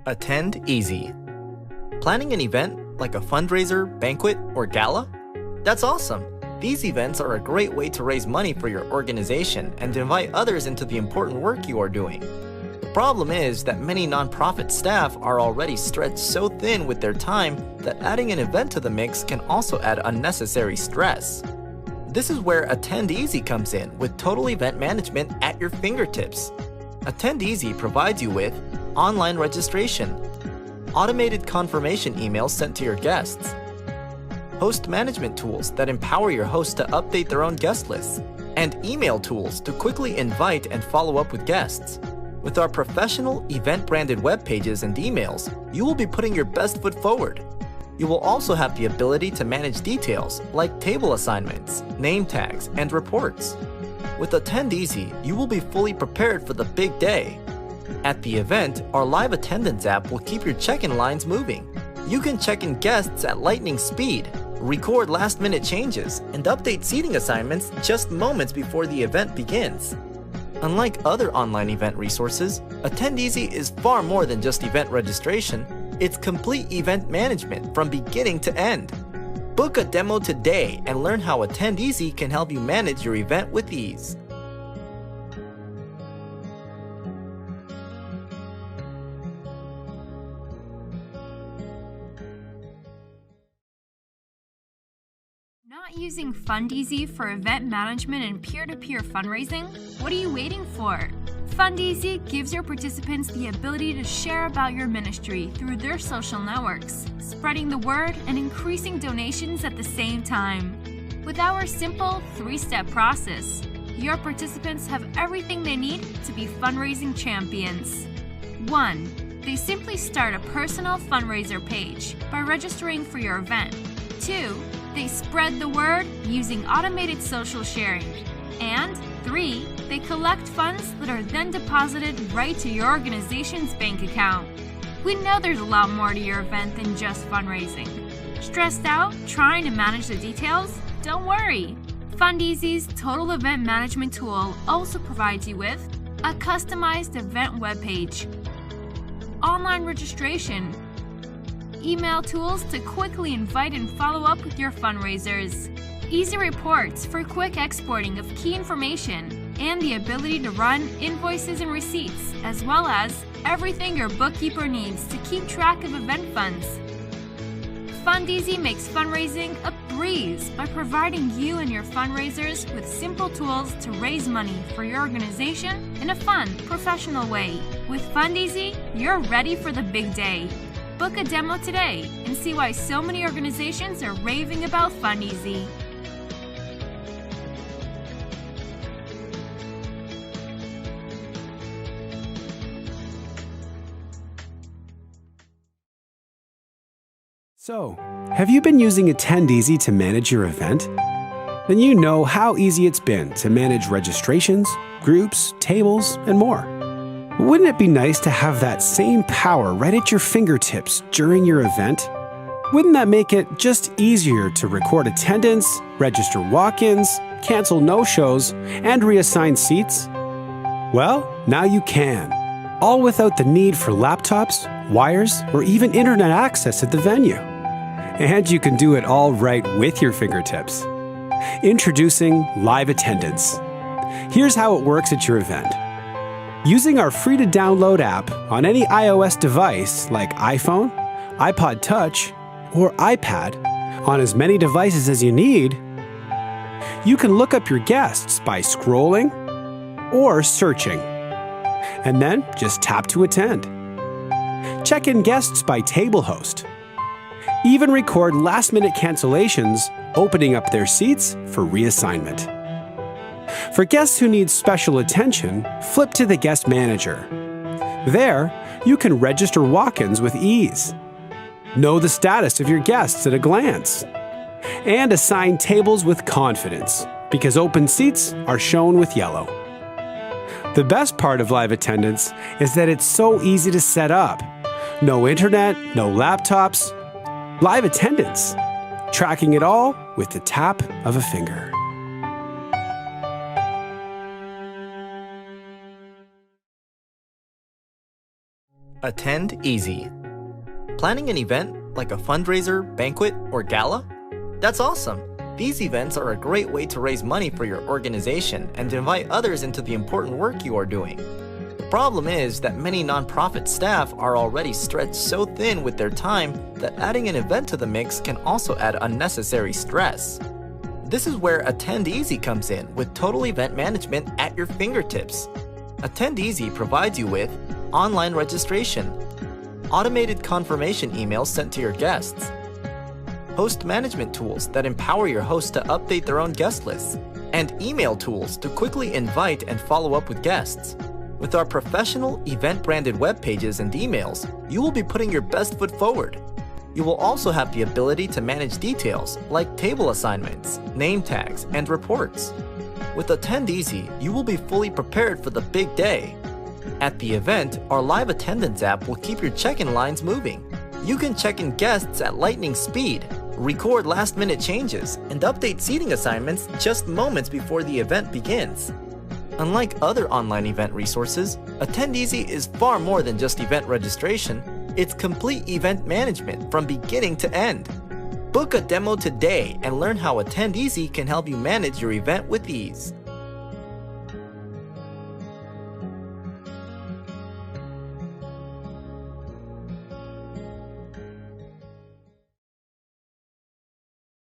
Attend easy. Planning an event like a fundraiser, banquet, or gala? That's awesome! These events are a great way to raise money for your organization and to invite others into the important work you are doing. The problem is that many nonprofit staff are already stretched so thin with their time that adding an event to the mix can also add unnecessary stress. This is where Attend Easy comes in with total event management at your fingertips. Attend Easy provides you with online registration, automated confirmation emails sent to your guests, host management tools that empower your hosts to update their own guest lists, and email tools to quickly invite and follow up with guests. With our professional event-branded web pages and emails, you will be putting your best foot forward. You will also have the ability to manage details like table assignments, name tags, and reports. With Attend Easy, you will be fully prepared for the big day. At the event, our live attendance app will keep your check-in lines moving. You can check in guests at lightning speed, record last-minute changes, and update seating assignments just moments before the event begins. Unlike other online event resources, Attend Easy is far more than just event registration. It's complete event management from beginning to end. Book a demo today and learn how Attend Easy can help you manage your event with ease. Not using Fundeasy for event management and peer-to-peer fundraising? What are you waiting for? Fundeasy gives your participants the ability to share about your ministry through their social networks, spreading the word and increasing donations at the same time. With our simple 3-step process, your participants have everything they need to be fundraising champions. 1. They simply start a personal fundraiser page by registering for your event. 2. They spread the word using automated social sharing. And 3. They collect funds that are then deposited right to your organization's bank account. We know there's a lot more to your event than just fundraising. Stressed out trying to manage the details? Don't worry! Fundeasy's Total Event Management tool also provides you with a customized event webpage, online registration, email tools to quickly invite and follow up with your fundraisers, easy reports for quick exporting of key information, and the ability to run invoices and receipts, as well as everything your bookkeeper needs to keep track of event funds. Fundeasy makes fundraising a breeze by providing you and your fundraisers with simple tools to raise money for your organization in a fun, professional way. With Fundeasy, you're ready for the big day. Book a demo today and see why so many organizations are raving about Fundeasy. So, have you been using Attend Easy to manage your event? Then you know how easy it's been to manage registrations, groups, tables, and more. Wouldn't it be nice to have that same power right at your fingertips during your event? Wouldn't that make it just easier to record attendance, register walk-ins, cancel no-shows, and reassign seats? Well, now you can, all without the need for laptops, wires, or even internet access at the venue. And you can do it all right with your fingertips. Introducing Live Attendance. Here's how it works at your event. Using our free-to-download app on any iOS device like iPhone, iPod Touch, or iPad on as many devices as you need, you can look up your guests by scrolling or searching, and then just tap to attend. Check in guests by table host. Even record last-minute cancellations, opening up their seats for reassignment. For guests who need special attention, flip to the Guest Manager. There, you can register walk-ins with ease, know the status of your guests at a glance, and assign tables with confidence because open seats are shown with yellow. The best part of Live Attendance is that it's so easy to set up. No internet, no laptops. Live Attendance, tracking it all with the tap of a finger. Attend easy. Planning an event like a fundraiser, banquet, or gala? That's awesome! These events are a great way to raise money for your organization and invite others into the important work you are doing. The problem is that many nonprofit staff are already stretched so thin with their time that adding an event to the mix can also add unnecessary stress. This is where Attend Easy comes in with total event management at your fingertips. Attend Easy provides you with online registration, automated confirmation emails sent to your guests, host management tools that empower your hosts to update their own guest lists, and email tools to quickly invite and follow up with guests. With our professional event-branded web pages and emails, you will be putting your best foot forward. You will also have the ability to manage details like table assignments, name tags, and reports. With Attend Easy, you will be fully prepared for the big day. At the event, our live attendance app will keep your check-in lines moving. You can check in guests at lightning speed, record last-minute changes, and update seating assignments just moments before the event begins. Unlike other online event resources, Attend Easy is far more than just event registration. It's complete event management from beginning to end. Book a demo today and learn how Attend Easy can help you manage your event with ease.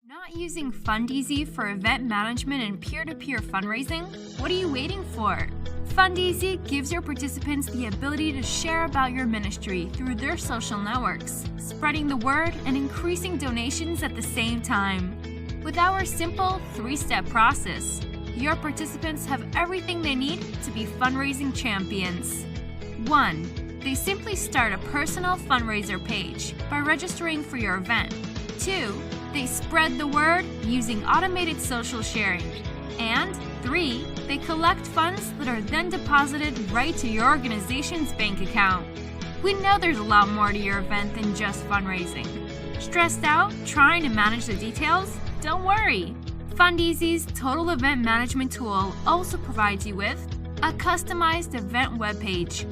Not using Fundeasy for event management and peer-to-peer fundraising? What are you waiting for? Fundeasy gives your participants the ability to share about your ministry through their social networks, spreading the word and increasing donations at the same time. With our simple 3-step process, your participants have everything they need to be fundraising champions. 1. They simply start a personal fundraiser page by registering for your event. 2. They spread the word using automated social sharing. And 3. They collect funds that are then deposited right to your organization's bank account. We know there's a lot more to your event than just fundraising. Stressed out trying to manage the details? Don't worry! Fundeasy's Total Event Management tool also provides you with a customized event webpage,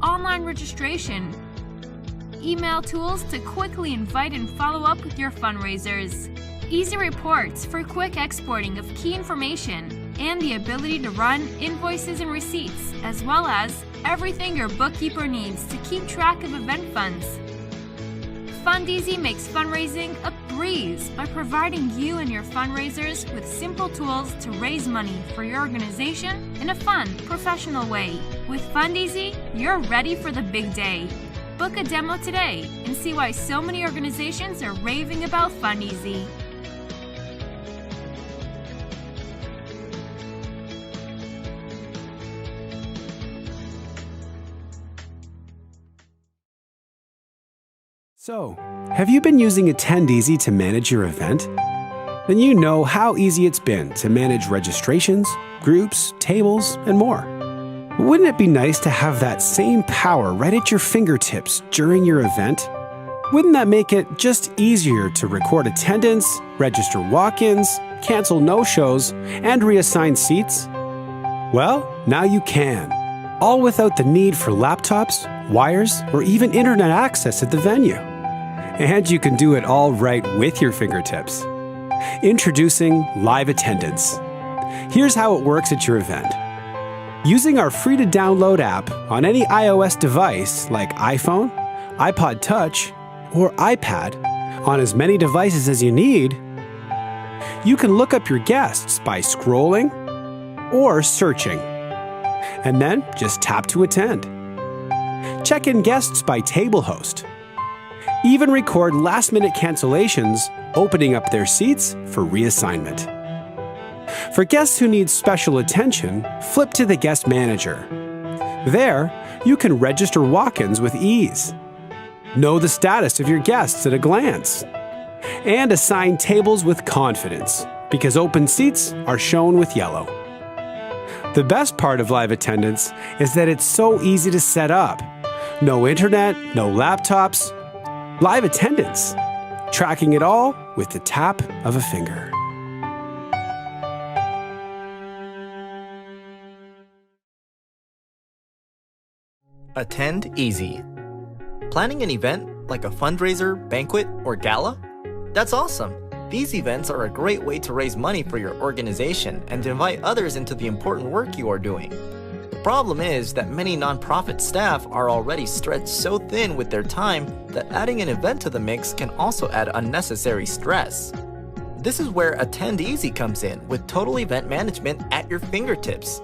online registration, email tools to quickly invite and follow up with your fundraisers, easy reports for quick exporting of key information, and the ability to run invoices and receipts, as well as everything your bookkeeper needs to keep track of event funds. Fundeasy makes fundraising a breeze by providing you and your fundraisers with simple tools to raise money for your organization in a fun, professional way. With Fundeasy, you're ready for the big day. Book a demo today and see why so many organizations are raving about Fundeasy. So, have you been using Attend Easy to manage your event? Then you know how easy it's been to manage registrations, groups, tables, and more. Wouldn't it be nice to have that same power right at your fingertips during your event? Wouldn't that make it just easier to record attendance, register walk-ins, cancel no-shows, and reassign seats? Well, now you can, all without the need for laptops, wires, or even internet access at the venue. And you can do it all right with your fingertips. Introducing Live Attendance. Here's how it works at your event. Using our free-to-download app on any iOS device like iPhone, iPod Touch, or iPad, on as many devices as you need, you can look up your guests by scrolling or searching, and then just tap to attend. Check in guests by table host. Even record last-minute cancellations, opening up their seats for reassignment. For guests who need special attention, flip to the Guest Manager. There, you can register walk-ins with ease, know the status of your guests at a glance, and assign tables with confidence because open seats are shown with yellow. The best part of live attendance is that it's so easy to set up. No internet, no laptops. Live attendance. Tracking it all with the tap of a finger. Attend easy. Planning an event like a fundraiser, banquet, or gala? That's awesome! These events are a great way to raise money for your organization and invite others into the important work you are doing. The problem is that many nonprofit staff are already stretched so thin with their time that adding an event to the mix can also add unnecessary stress. This is where Attend Easy comes in with total event management at your fingertips.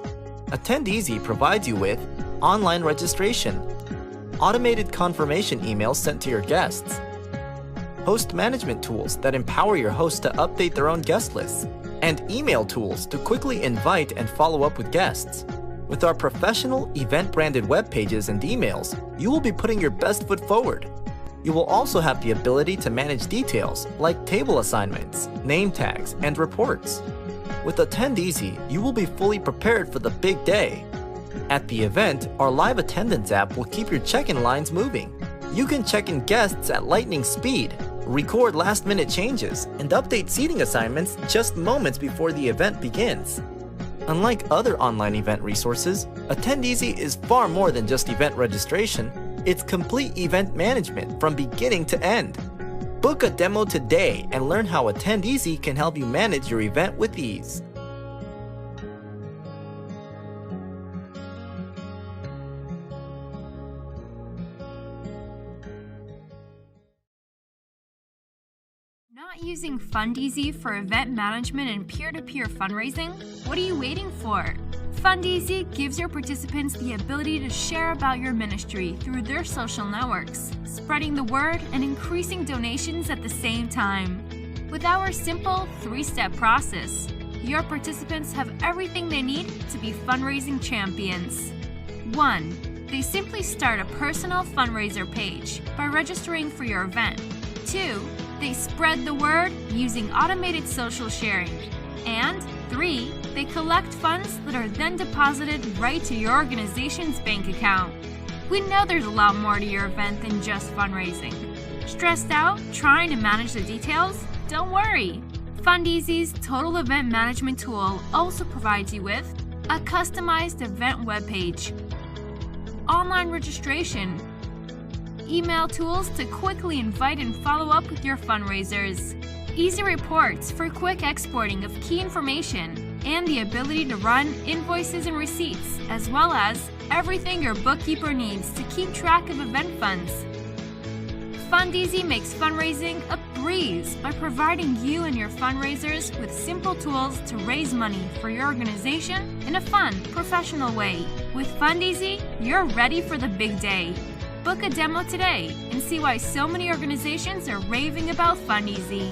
Attend Easy provides you with online registration, automated confirmation emails sent to your guests, host management tools that empower your hosts to update their own guest lists, and email tools to quickly invite and follow up with guests. With our professional event-branded web pages and emails, you will be putting your best foot forward. You will also have the ability to manage details like table assignments, name tags, and reports. With Attend Easy, you will be fully prepared for the big day. At the event, our live attendance app will keep your check-in lines moving. You can check in guests at lightning speed, record last-minute changes, and update seating assignments just moments before the event begins. Unlike other online event resources, Attend Easy is far more than just event registration. It's complete event management from beginning to end. Book a demo today and learn how Attend Easy can help you manage your event with ease. Not using Fundeasy for event management and peer-to-peer fundraising? What are you waiting for? Fundeasy gives your participants the ability to share about your ministry through their social networks, spreading the word and increasing donations at the same time. With our simple 3-step process, your participants have everything they need to be fundraising champions. 1. They simply start a personal fundraiser page by registering for your event. 2. They spread the word using automated social sharing. And 3. They collect funds that are then deposited right to your organization's bank account. We know there's a lot more to your event than just fundraising. Stressed out trying to manage the details? Don't worry. Fundeasy's Total Event Management tool also provides you with a customized event webpage, online registration, email tools to quickly invite and follow up with your fundraisers, easy reports for quick exporting of key information, and the ability to run invoices and receipts, as well as everything your bookkeeper needs to keep track of event funds. Fundeasy makes fundraising a breeze by providing you and your fundraisers with simple tools to raise money for your organization in a fun, professional way. With Fundeasy, you're ready for the big day. Book a demo today and see why so many organizations are raving about Fundeasy.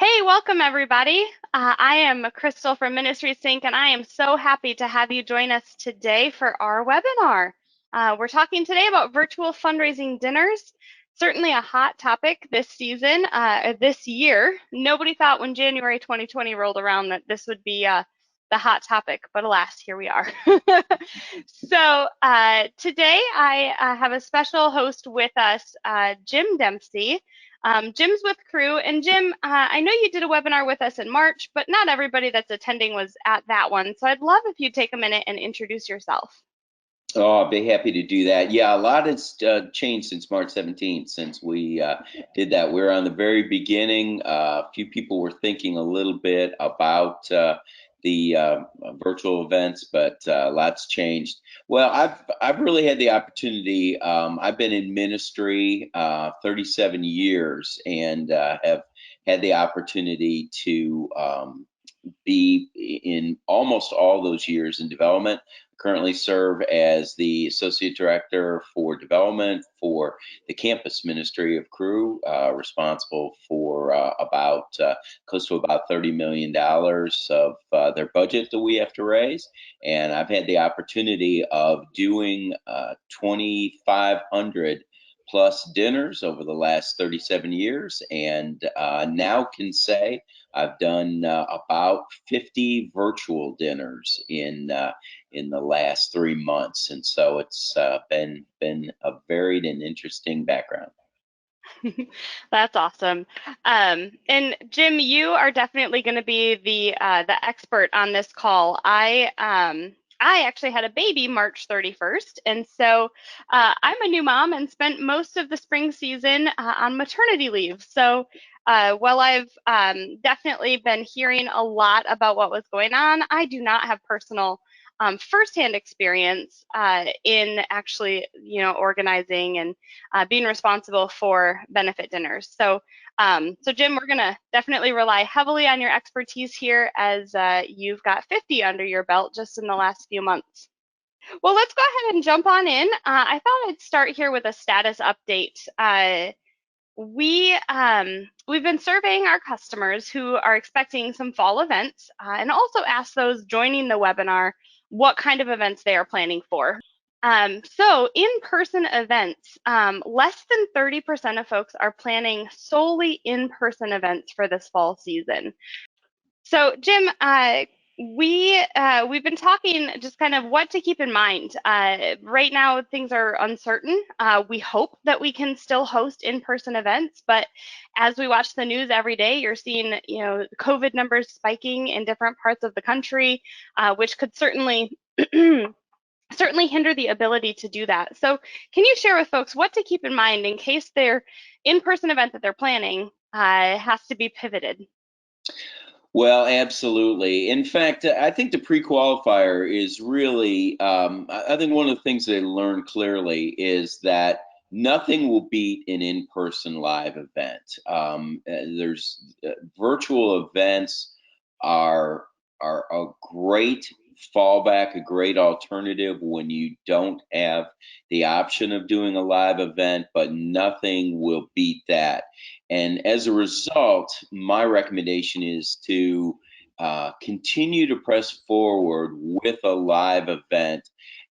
Hey, welcome everybody. I am Crystal from Ministry Sync, and I am so happy to have you join us today for our webinar. We're talking today about virtual fundraising dinners. Certainly a hot topic this season, this year. Nobody thought when January 2020 rolled around that this would be the hot topic, but alas, here we are. So today I have a special host with us, Jim Dempsey. Jim's with Crew, and Jim, I know you did a webinar with us in March, but not everybody that's attending was at that one. So I'd love if you'd take a minute and introduce yourself. Oh, I'd be happy to do that. Yeah, a lot has changed since March 17th, since we did that. We're on the very beginning. A few people were thinking a little bit about the virtual events, but lots changed. Well, I've really had the opportunity. I've been in ministry 37 years and have had the opportunity to be in almost all those years in development. Currently serve as the Associate Director for Development for the Campus Ministry of Crew, responsible for close to about $30 million of their budget that we have to raise. And I've had the opportunity of doing 2,500 plus dinners over the last 37 years, and now can say I've done about 50 virtual dinners in the last 3 months, and so it's been a varied and interesting background. That's awesome. And Jim, you are definitely going to be the expert on this call. I actually had a baby March 31st, and so I'm a new mom and spent most of the spring season on maternity leave. So while I've definitely been hearing a lot about what was going on, I do not have personal firsthand experience in actually, organizing and being responsible for benefit dinners. So, so Jim, we're gonna definitely rely heavily on your expertise here, as you've got 50 under your belt just in the last few months. Well, let's go ahead and jump on in. I thought I'd start here with a status update. We've been surveying our customers who are expecting some fall events, and also asked those joining the webinar what kind of events they are planning for. So in-person events, less than 30% of folks are planning solely in-person events for this fall season. So Jim, we've been talking just kind of what to keep in mind. Right now, things are uncertain. We hope that we can still host in-person events, but as we watch the news every day, you're seeing, COVID numbers spiking in different parts of the country, which could certainly certainly hinder the ability to do that. So can you share with folks what to keep in mind in case their in-person event that they're planning has to be pivoted? Well, absolutely. In fact, I think the pre-qualifier is really, I think one of the things they learned clearly is that nothing will beat an in-person live event. There's virtual events are a great fallback, a great alternative when you don't have the option of doing a live event, but nothing will beat that. And as a result, my recommendation is to continue to press forward with a live event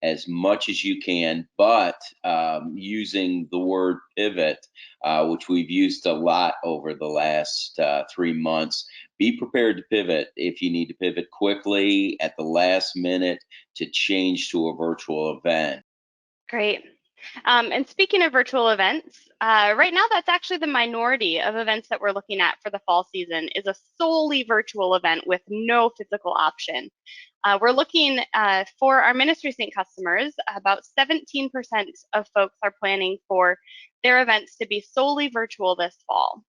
as much as you can, but using the word pivot, which we've used a lot over the last 3 months. Be prepared to pivot if you need to pivot quickly at the last minute to change to a virtual event. Great. And speaking of virtual events, right now that's actually the minority of events that we're looking at for the fall season is a solely virtual event with no physical option. We're looking for our Ministry Sync customers, about 17% of folks are planning for their events to be solely virtual this fall.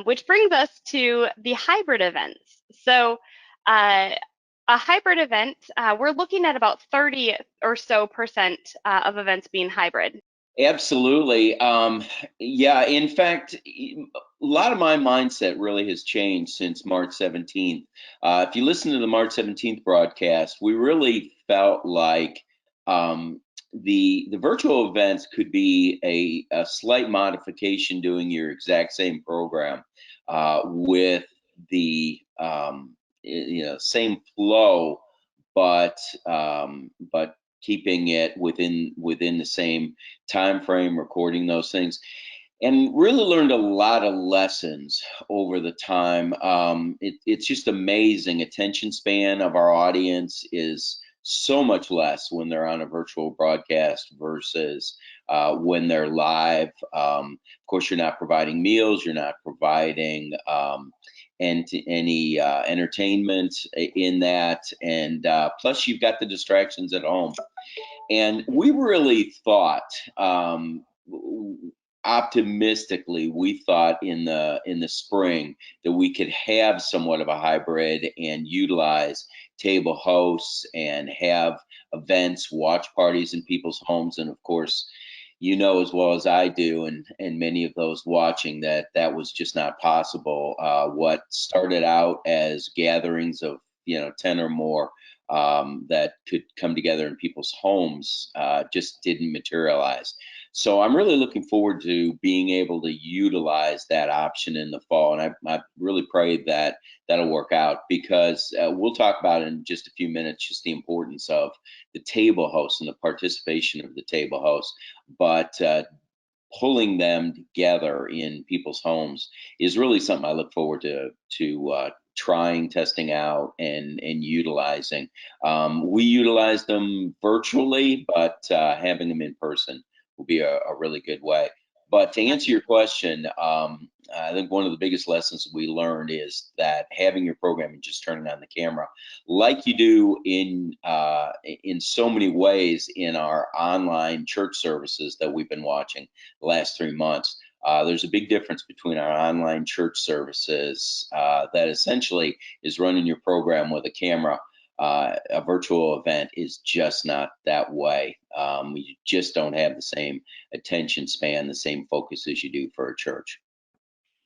Which brings us to the hybrid events. So a hybrid event, we're looking at about 30 or so percent of events being hybrid. Absolutely. Yeah, in fact, a lot of my mindset really has changed since March 17th. If you listen to the March 17th broadcast, we really felt like the virtual events could be a slight modification doing your exact same program. with the same flow, but keeping it within the same time frame, recording those things, and really learned a lot of lessons over the time. It's just amazing. Attention span of our audience is so much less when they're on a virtual broadcast versus when they're live. Of course, you're not providing meals, you're not providing any entertainment in that, and plus you've got the distractions at home. And we really thought, optimistically, we thought in the spring that we could have somewhat of a hybrid and utilize table hosts and have events, watch parties in people's homes. And of course, you know as well as I do, and many of those watching, that that was just not possible. What started out as gatherings of 10 or more that could come together in people's homes just didn't materialize. So I'm really looking forward to being able to utilize that option in the fall, and I really pray that that'll work out, because we'll talk about in just a few minutes just the importance of the table hosts and the participation of the table hosts, but pulling them together in people's homes is really something I look forward to trying, testing out, and utilizing. We utilize them virtually, but having them in person will be a really good way. But to answer your question, I think one of the biggest lessons we learned is that having your program and just turning on the camera, like you do in so many ways in our online church services that we've been watching the last 3 months. There's a big difference between our online church services that essentially is running your program with a camera. A virtual event is just not that way. You just don't have the same attention span, the same focus as you do for a church.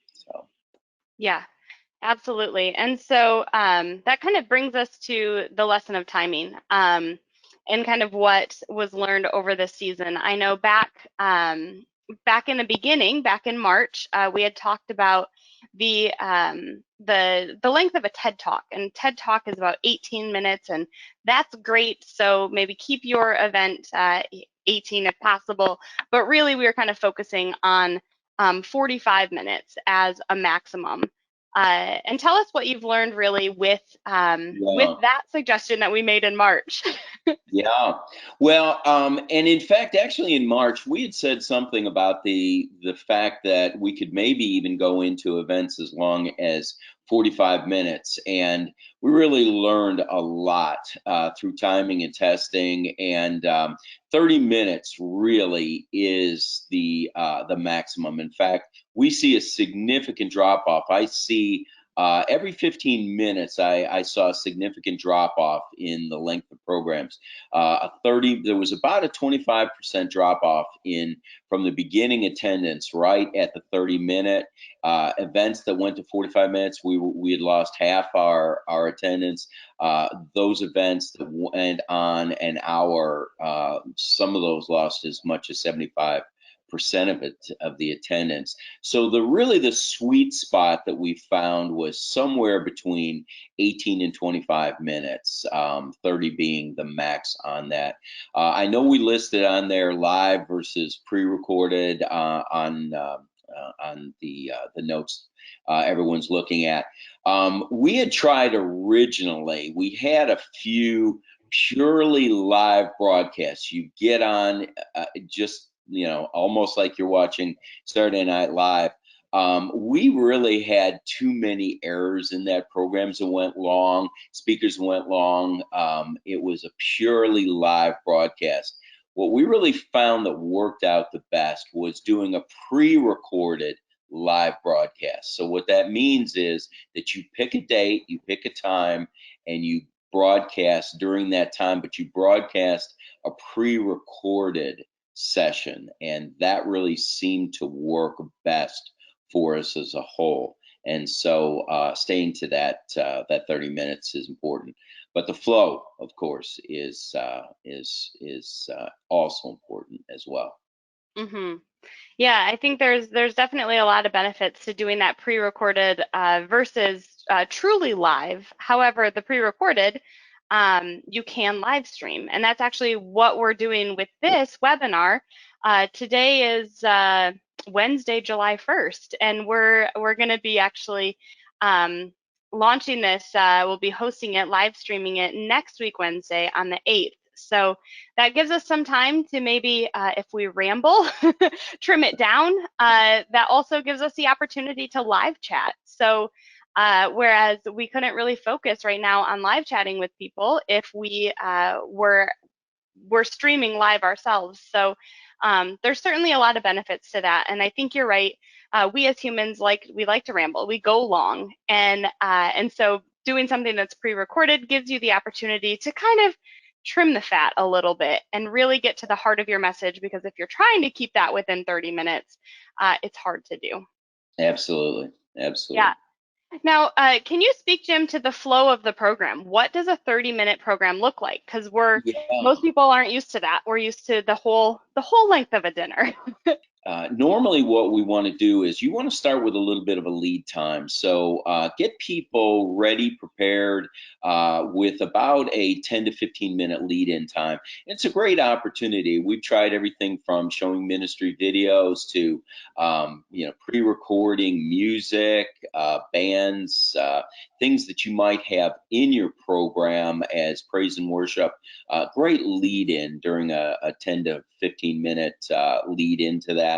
So. Yeah, absolutely. And so that kind of brings us to the lesson of timing and kind of what was learned over this season. I know back in the beginning, back in March, we had talked about the length of a TED Talk, and TED Talk is about 18 minutes, and that's great. So maybe keep your event 18 if possible, but really we were kind of focusing on 45 minutes as a maximum. And tell us what you've learned really with that suggestion that we made in March. Yeah. Well, and in fact, actually in March, we had said something about the fact that we could maybe even go into events as long as 45 minutes. And we really learned a lot through timing and testing. And 30 minutes really is the maximum. In fact, we see a significant drop off. I see every 15 minutes, I saw a significant drop off in the length of programs. There was about a 25% drop off from the beginning attendance right at the 30-minute. Events that went to 45 minutes, we had lost half our attendance. Those events that went on an hour, some of those lost as much as 75% of the attendance. So the sweet spot that we found was somewhere between 18 and 25 minutes, 30 being the max on that. I know we listed on there live versus pre-recorded on the notes everyone's looking at. We had tried originally, we had a few purely live broadcasts. You get on just almost like you're watching Saturday Night Live. We really had too many errors in that. Programs that went long, speakers went long. It was a purely live broadcast. What we really found that worked out the best was doing a pre-recorded live broadcast. So what that means is that you pick a date, you pick a time, and you broadcast during that time, but you broadcast a pre-recorded session, and that really seemed to work best for us as a whole. And so staying to that 30 minutes is important, but the flow, of course, is also important as well. Mm-hmm. Yeah, I think there's definitely a lot of benefits to doing that pre-recorded versus truly live. However, the pre-recorded, you can live stream, and that's actually what we're doing with this webinar. Today is Wednesday, July 1st, and we're going to be actually um, launching this. We'll be hosting it, live streaming it next week, Wednesday on the 8th. So that gives us some time to maybe, if we ramble, trim it down. That also gives us the opportunity to live chat. So whereas we couldn't really focus right now on live chatting with people if we were streaming live ourselves. So there's certainly a lot of benefits to that. And I think you're right. We as humans we like to ramble. We go long, and so doing something that's pre-recorded gives you the opportunity to kind of trim the fat a little bit and really get to the heart of your message, because if you're trying to keep that within 30 minutes, it's hard to do. Absolutely. Absolutely. Yeah. Now, can you speak, Jim, to the flow of the program? What does a 30-minute program look like? Because Yeah. most people aren't used to that. We're used to the whole length of a dinner. Normally, what we want to do is you want to start with a little bit of a lead time. So get people ready, prepared with about a 10 to 15-minute lead in time. It's a great opportunity. We've tried everything from showing ministry videos to pre-recording music, bands, things that you might have in your program as praise and worship. Great lead in during a 10 to 15-minute lead into that.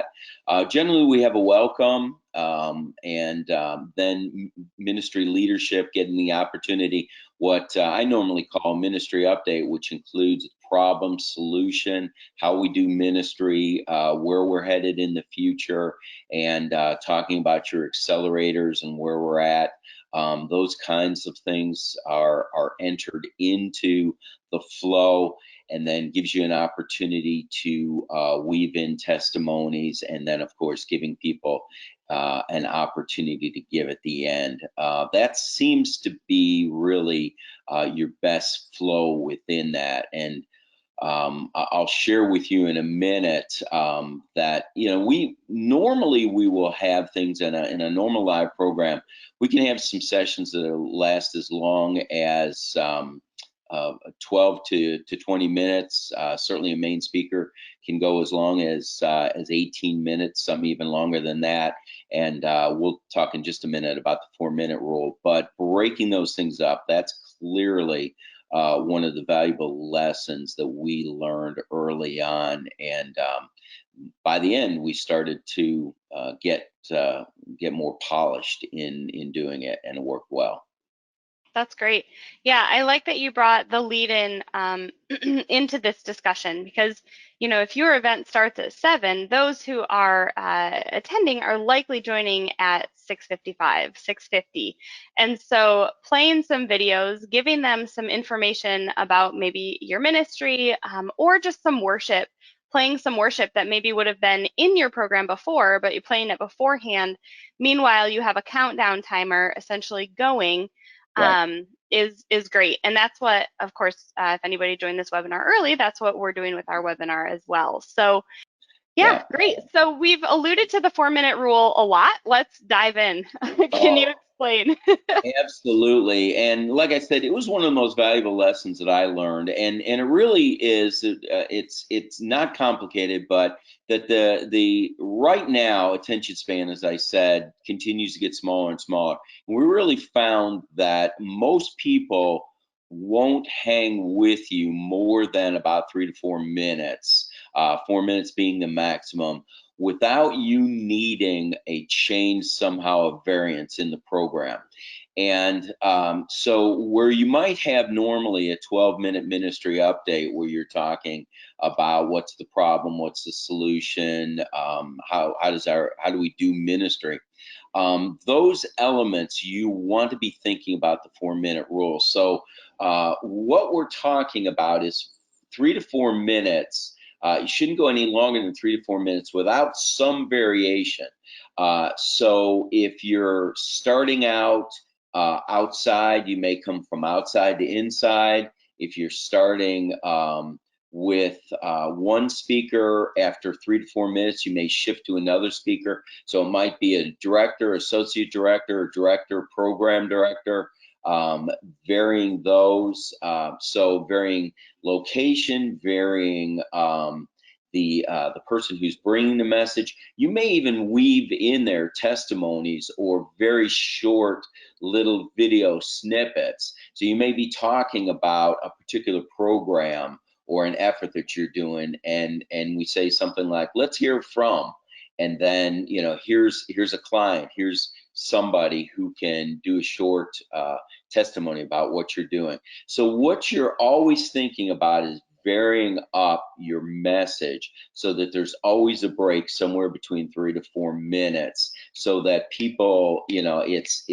Generally, we have a welcome, and then ministry leadership getting the opportunity, what I normally call ministry update, which includes problem, solution, how we do ministry, where we're headed in the future, and talking about your accelerators and where we're at. Those kinds of things are entered into the flow, and then gives you an opportunity to weave in testimonies, and then of course giving people an opportunity to give at the end. That seems to be really your best flow within that. And I'll share with you in a minute that we will have things in a normal live program. We can have some sessions that last as long as 12 to 20 minutes. Certainly, a main speaker can go as long as 18 minutes, some even longer than that. And we'll talk in just a minute about the 4-minute rule. But breaking those things up, that's clearly one of the valuable lessons that we learned early on. And by the end, we started to get more polished in doing it, and it worked well. That's great. Yeah, I like that you brought the lead in into this discussion, because, if your event starts at 7, those who are attending are likely joining at 6:55, 6:50. And so playing some videos, giving them some information about maybe your ministry, or just some worship, playing some worship that maybe would have been in your program before, but you're playing it beforehand. Meanwhile, you have a countdown timer essentially going. Right. Is great. And that's what, of course, if anybody joined this webinar early, that's what we're doing with our webinar as well. So yeah, Yeah. great. So we've alluded to the 4-minute rule a lot. Let's dive in. Can you explain? Absolutely. And like I said, it was one of the most valuable lessons that I learned. And it really is, it's not complicated, but that the right now attention span, as I said, continues to get smaller and smaller. And we really found that most people won't hang with you more than about 3 to 4 minutes, 4 minutes being the maximum, without you needing a change, somehow a variance in the program. And so where you might have normally a 12-minute ministry update where you're talking about what's the problem, what's the solution, how do we do ministry, those elements you want to be thinking about the 4-minute rule. So what we're talking about is 3 to 4 minutes. You shouldn't go any longer than 3 to 4 minutes without some variation. So if you're starting out outside, you may come from outside to inside. If you're starting with one speaker. After 3 to 4 minutes, you may shift to another speaker. So it might be a director, associate director, director, program director, varying those. So varying location, varying the person who's bringing the message. You may even weave in their testimonies or very short little video snippets. So you may be talking about a particular program or an effort that you're doing, and we say something like, let's hear from, and then, you know, here's a client, here's somebody who can do a short testimony about what you're doing. So what you're always thinking about is varying up your message so that there's always a break somewhere between 3 to 4 minutes, so that people, you know, it's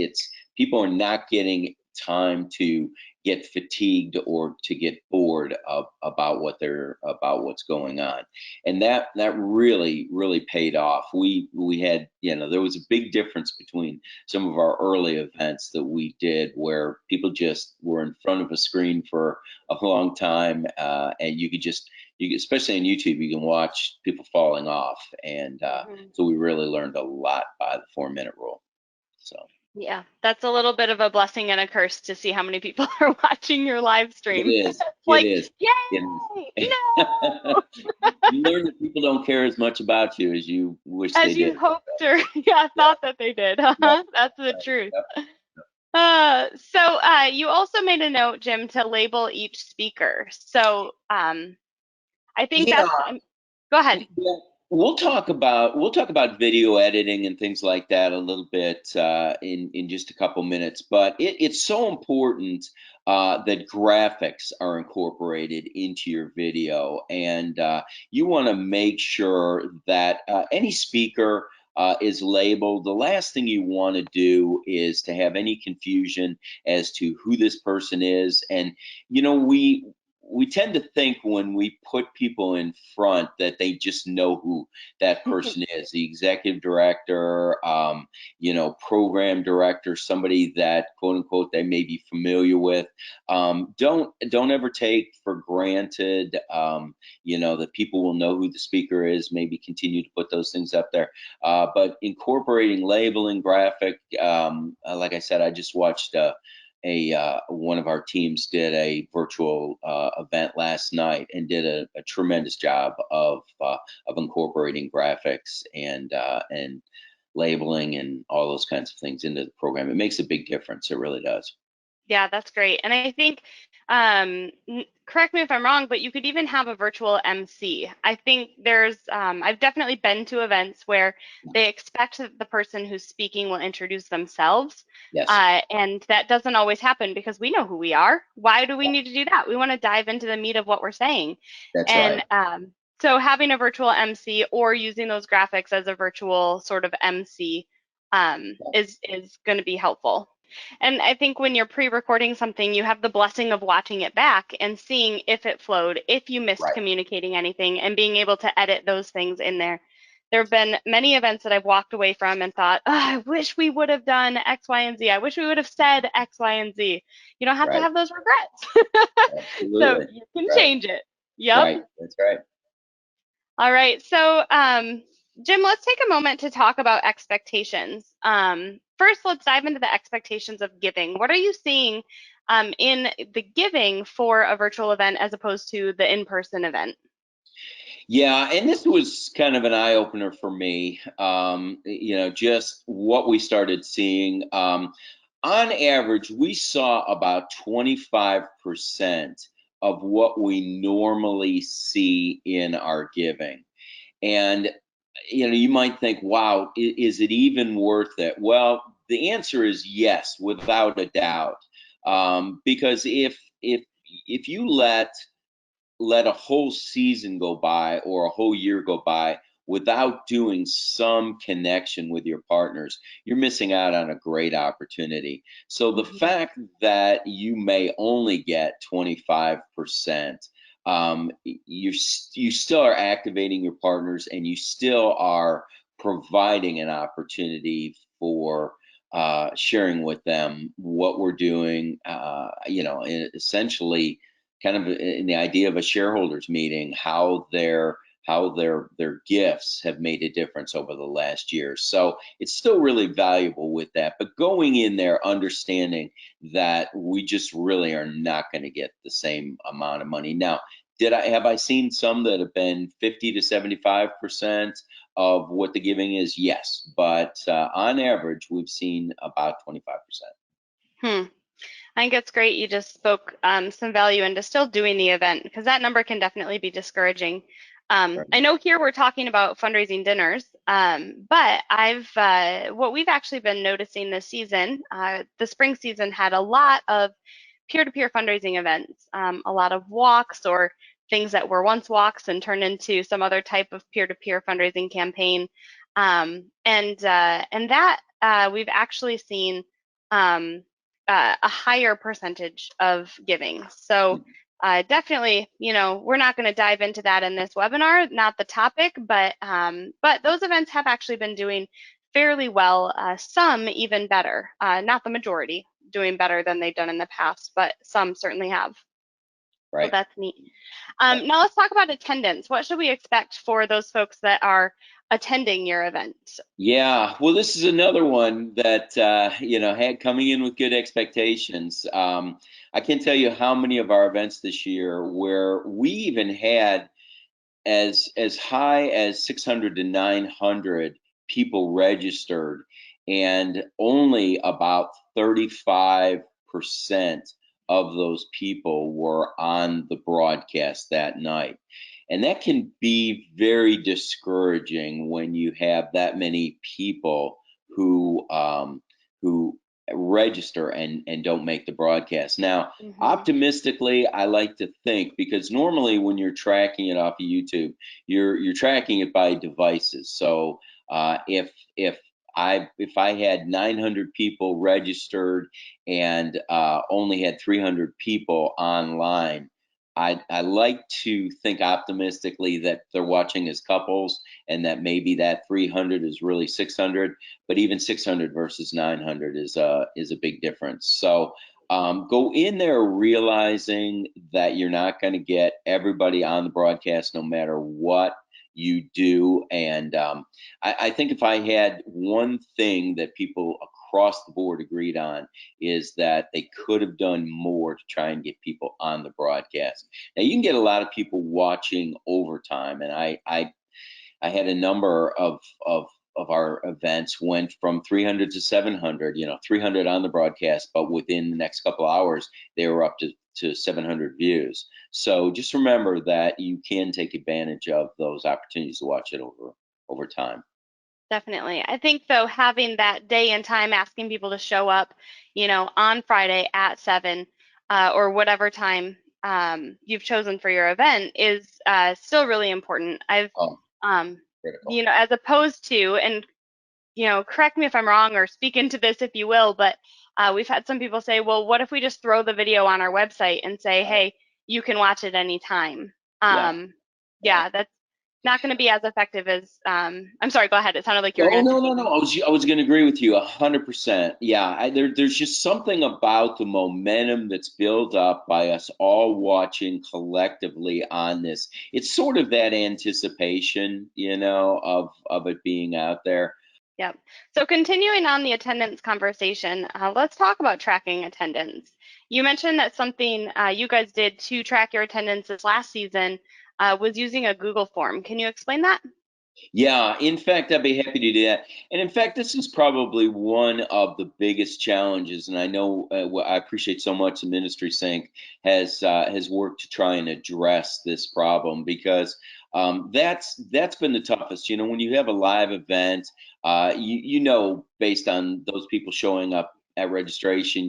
people are not getting time to get fatigued or to get bored about what's going on. And that really paid off. We had, you know, there was a big difference between some of our early events that we did where people just were in front of a screen for a long time, and you especially on YouTube, you can watch people falling off, and so we really learned a lot by the 4-minute rule. So yeah, that's a little bit of a blessing and a curse to see how many people are watching your live stream. it is. Like, It is. yay! No! You learn that people don't care as much about you as you wish they As you did. hoped or thought that they did. That's the truth. So you also made a note, Jim, to label each speaker. So I think Yeah. go ahead. Yeah. We'll talk about video editing and things like that a little bit in just a couple minutes. But it's so important that graphics are incorporated into your video, and you want to make sure that any speaker is labeled. The last thing you want to do is to have any confusion as to who this person is. And you know, we tend to think when we put people in front that they just know who that person is, the executive director, you know, program director, somebody that quote unquote they may be familiar with. Don't ever take for granted, you know, that people will know who the speaker is. Maybe continue to put those things up there, but incorporating labeling, graphic. Like I said, I just watched one of our teams did a virtual event last night and did a tremendous job of incorporating graphics and labeling and all those kinds of things into the program. It makes a big difference. It really does. Yeah, that's great. And I think, correct me if I'm wrong, but you could even have a virtual MC. I think I've definitely been to events where they expect that the person who's speaking will introduce themselves. Yes. And that doesn't always happen because we know who we are. Why do we need to do that? We want to dive into the meat of what we're saying. That's and, right. So having a virtual MC or using those graphics as a virtual sort of MC is going to be helpful. And I think when you're pre-recording something, you have the blessing of watching it back and seeing if it flowed, if you missed communicating anything, and being able to edit those things in there. There have been many events that I've walked away from and thought, oh, I wish we would have done X, Y, and Z. I wish we would have said X, Y, and Z. You don't have to have those regrets. So you can change it. Yep. Right. That's right. All right. So, Jim, let's take a moment to talk about expectations. First, let's dive into the expectations of giving. What are you seeing in the giving for a virtual event as opposed to the in-person event? Yeah, and this was kind of an eye opener for me. You know, just what we started seeing. On average, we saw about 25% of what we normally see in our giving. And you know, you might think, wow, is it even worth it? Well, the answer is yes, without a doubt. Because if you let a whole season go by or a whole year go by without doing some connection with your partners, you're missing out on a great opportunity. So the fact that you may only get 25%, you still are activating your partners, and you still are providing an opportunity for sharing with them what we're doing, you know, essentially kind of in the idea of a shareholders meeting, how their gifts have made a difference over the last year. So it's still really valuable with that. But going in there, understanding that we just really are not going to get the same amount of money. Now, have I seen some that have been 50 to 75% of what the giving is? Yes, but on average, we've seen about 25%. I think it's great you just spoke some value into still doing the event, because that number can definitely be discouraging. Right. I know here we're talking about fundraising dinners, but what we've actually been noticing this season, the spring season had a lot of peer-to-peer fundraising events, a lot of walks or things that were once walks and turned into some other type of peer-to-peer fundraising campaign, and that we've actually seen a higher percentage of giving. So definitely, we're not going to dive into that in this webinar, not the topic, but those events have actually been doing fairly well, some even better, not the majority doing better than they've done in the past, but some certainly have. Right. So that's neat. Now let's talk about attendance. What should we expect for those folks that are attending your event? Yeah, well, this is another one that had coming in with good expectations. I can't tell you how many of our events this year where we even had as high as 600 to 900 people registered, and only about 35% of those people were on the broadcast that night. And that can be very discouraging when you have that many people who register and don't make the broadcast. Now, optimistically, I like to think, because normally when you're tracking it off of YouTube, you're tracking it by devices. So if I had 900 people registered and only had 300 people online, I like to think optimistically that they're watching as couples, and that maybe that 300 is really 600, but even 600 versus 900 is a big difference. So go in there realizing that you're not going to get everybody on the broadcast no matter what you do. And I think if I had one thing that people across the board agreed on, is that they could have done more to try and get people on the broadcast. Now, you can get a lot of people watching overtime, and I had a number of our events went from 300 to 700, 300 on the broadcast, but within the next couple of hours, they were up to 700 views. So just remember that you can take advantage of those opportunities to watch it over time. Definitely. I think, though, having that day and time, asking people to show up, on Friday at 7 or whatever time you've chosen for your event is still really important. As opposed to, and, correct me if I'm wrong or speak into this if you will, but we've had some people say, well, what if we just throw the video on our website and say, hey, you can watch it anytime? Yeah, that's not going to be as effective as, I'm sorry, go ahead. It sounded like you were going to say No. I was going to agree with you 100%. Yeah, there's just something about the momentum that's built up by us all watching collectively on this. It's sort of that anticipation, of it being out there. Yep. So continuing on the attendance conversation, let's talk about tracking attendance. You mentioned that something you guys did to track your attendance this last season was using a Google form. Can you explain that? Yeah, in fact, I'd be happy to do that. And in fact, this is probably one of the biggest challenges. And I know I appreciate so much the Ministry Sync has worked to try and address this problem, because that's been the toughest. When you have a live event, based on those people showing up at registration,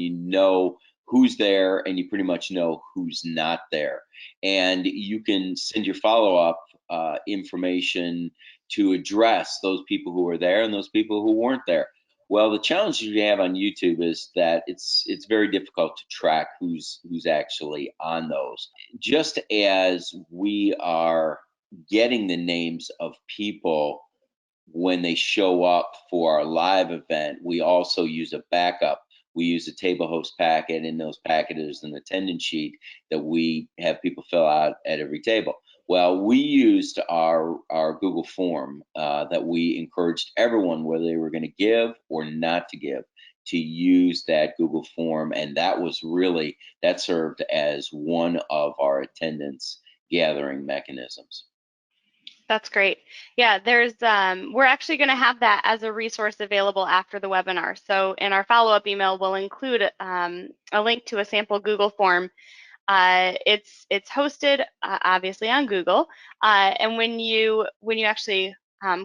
who's there, and you pretty much know who's not there. And you can send your follow-up information to address those people who were there and those people who weren't there. Well, the challenge you have on YouTube is that it's very difficult to track who's actually on those. Just as we are getting the names of people when they show up for our live event, we also use a backup we use a table host packet. In those packets, an attendance sheet that we have people fill out at every table. Well, we used our Google form that we encouraged everyone, whether they were going to give or not to give, to use that Google form, and that served as one of our attendance gathering mechanisms. That's great. Yeah, we're actually going to have that as a resource available after the webinar. So in our follow-up email, we'll include a link to a sample Google form. It's hosted obviously on Google, and when you actually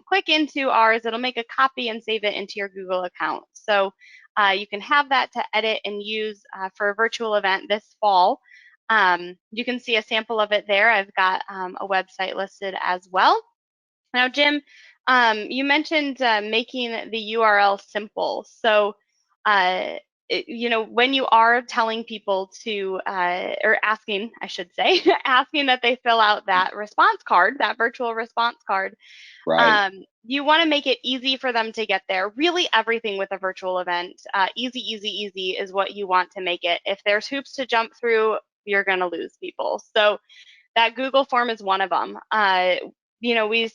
click into ours, it'll make a copy and save it into your Google account. So you can have that to edit and use for a virtual event this fall. You can see a sample of it there. I've got a website listed as well. Now, Jim, you mentioned making the URL simple. So, when you are telling people to, or asking, I should say, asking that they fill out that response card, that virtual response card, Right. You want to make it easy for them to get there. Really, everything with a virtual event, easy, easy, easy is what you want to make it. If there's hoops to jump through, you're going to lose people. So that Google form is one of them. We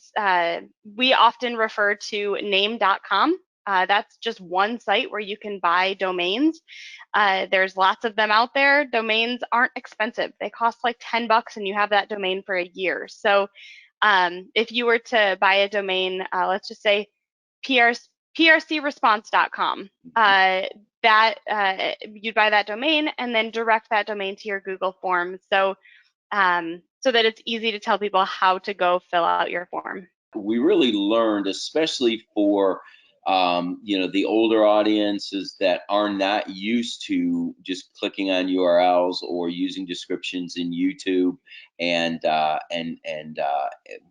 often refer to name.com. That's just one site where you can buy domains. There's lots of them out there. Domains aren't expensive. They cost like $10 and you have that domain for a year. So if you were to buy a domain, let's just say prcresponse.com, you'd buy that domain and then direct that domain to your Google form. So that it's easy to tell people how to go fill out your form. We really learned, especially for the older audiences that are not used to just clicking on URLs or using descriptions in YouTube, and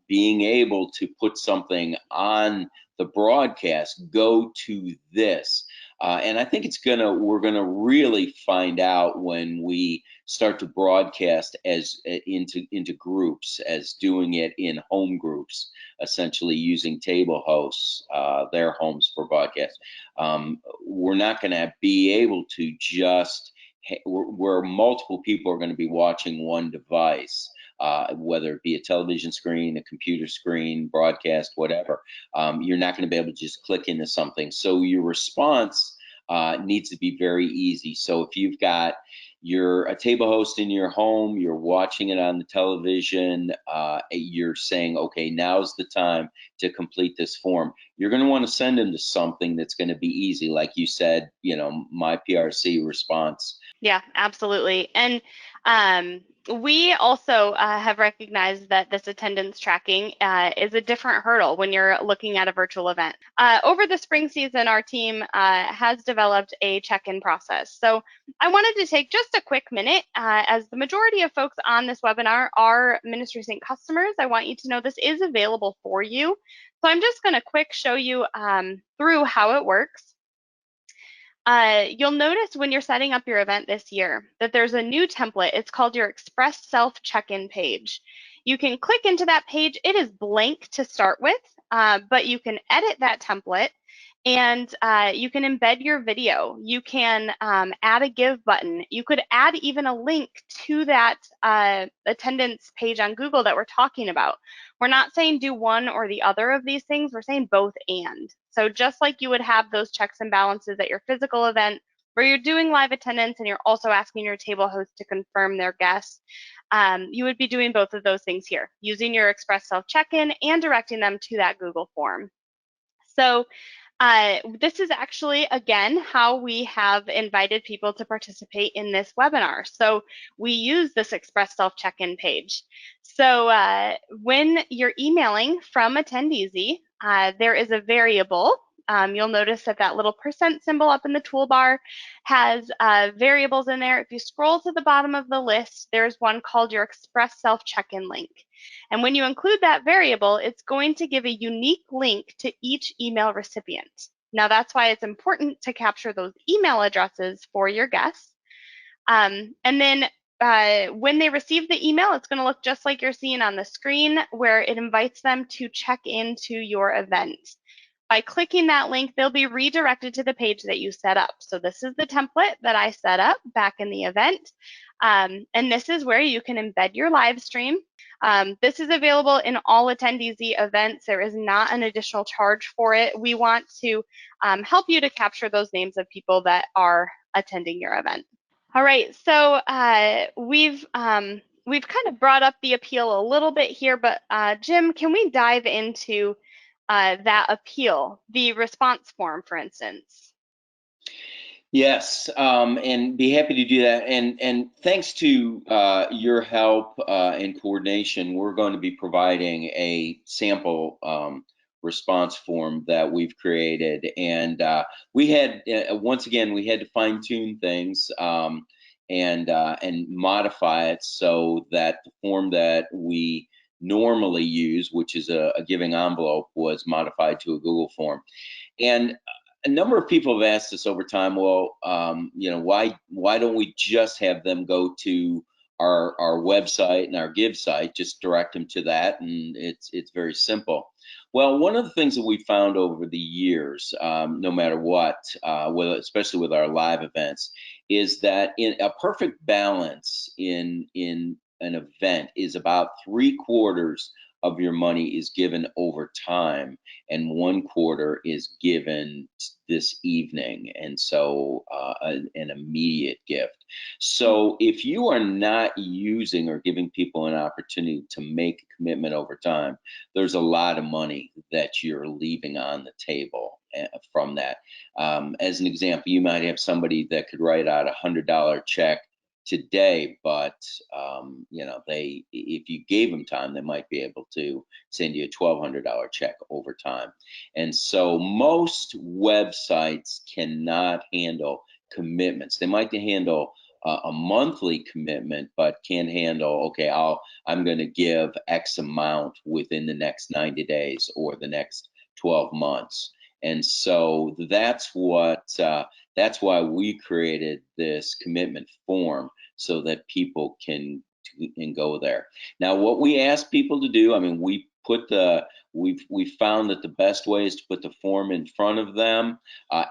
being able to put something on the broadcast, go to this. And I think we're gonna really find out when we start to broadcast as into groups, as doing it in home groups, essentially using table hosts, their homes for broadcast. We're not going to be able to just where multiple people are going to be watching one device, whether it be a television screen, a computer screen, broadcast, whatever. You're not going to be able to just click into something. So your response needs to be very easy. So if you've got you're a table host in your home, you're watching it on the television, you're saying, okay, now's the time to complete this form. You're going to want to send them to something that's going to be easy. Like you said, my PRC response. Yeah, absolutely. And we also have recognized that this attendance tracking is a different hurdle when you're looking at a virtual event. Over the spring season, our team has developed a check-in process. So I wanted to take just a quick minute, as the majority of folks on this webinar are Ministry Sync customers. I want you to know this is available for you. So I'm just going to quick show you through how it works. You'll notice when you're setting up your event this year that there's a new template. It's called your Express Self Check-in page. You can click into that page. It is blank to start with, but you can edit that template and you can embed your video. You can add a give button. You could add even a link to that attendance page on Google that we're talking about. We're not saying do one or the other of these things. We're saying both and. So just like you would have those checks and balances at your physical event where you're doing live attendance and you're also asking your table host to confirm their guests, you would be doing both of those things here, using your Express Self Check-in and directing them to that Google form. So this is actually, again, how we have invited people to participate in this webinar. So we use this Express Self Check-in page. So when you're emailing from Attendeasy, there is a variable. You'll notice that that little % symbol up in the toolbar has variables in there. If you scroll to the bottom of the list, there's one called your Express Self Check-in link. And when you include that variable, it's going to give a unique link to each email recipient. Now, that's why it's important to capture those email addresses for your guests. And then when they receive the email, it's going to look just like you're seeing on the screen, where it invites them to check into your event. by clicking that link, they'll be redirected to the page that you set up. So this is the template that I set up back in the event. And this is where you can embed your live stream. This is available in all Attendees events. There is not an additional charge for it. We want to help you to capture those names of people that are attending your event. All right, so we've kind of brought up the appeal a little bit here, but Jim, can we dive into that appeal, the response form, for instance? Yes, and be happy to do that. And thanks to your help and coordination, we're going to be providing a sample response form that we've created. And we had once again we had to fine tune things and modify it so that the form that we normally use, which is a giving envelope, was modified to a Google form. And a number of people have asked us over time, well, why don't we just have them go to our website and our give site, just direct them to that, and it's very simple. Well, one of the things that we found over the years, no matter what, especially with our live events, is that in a perfect balance in an event is about 3/4 of your money is given over time and 1/4 is given this evening, and so an immediate gift. So if you are not using or giving people an opportunity to make a commitment over time, there's a lot of money that you're leaving on the table from that. As an example, you might have somebody that could write out $100 check today, but if you gave them time, they might be able to send you a $1,200 check over time. And so most websites cannot handle commitments. They might handle a monthly commitment, but can't handle, okay, I'm going to give X amount within the next 90 days or the next 12 months. And so that's why we created this commitment form, so that people can go there. Now, what we ask people to do, I mean, we found that the best way is to put the form in front of them,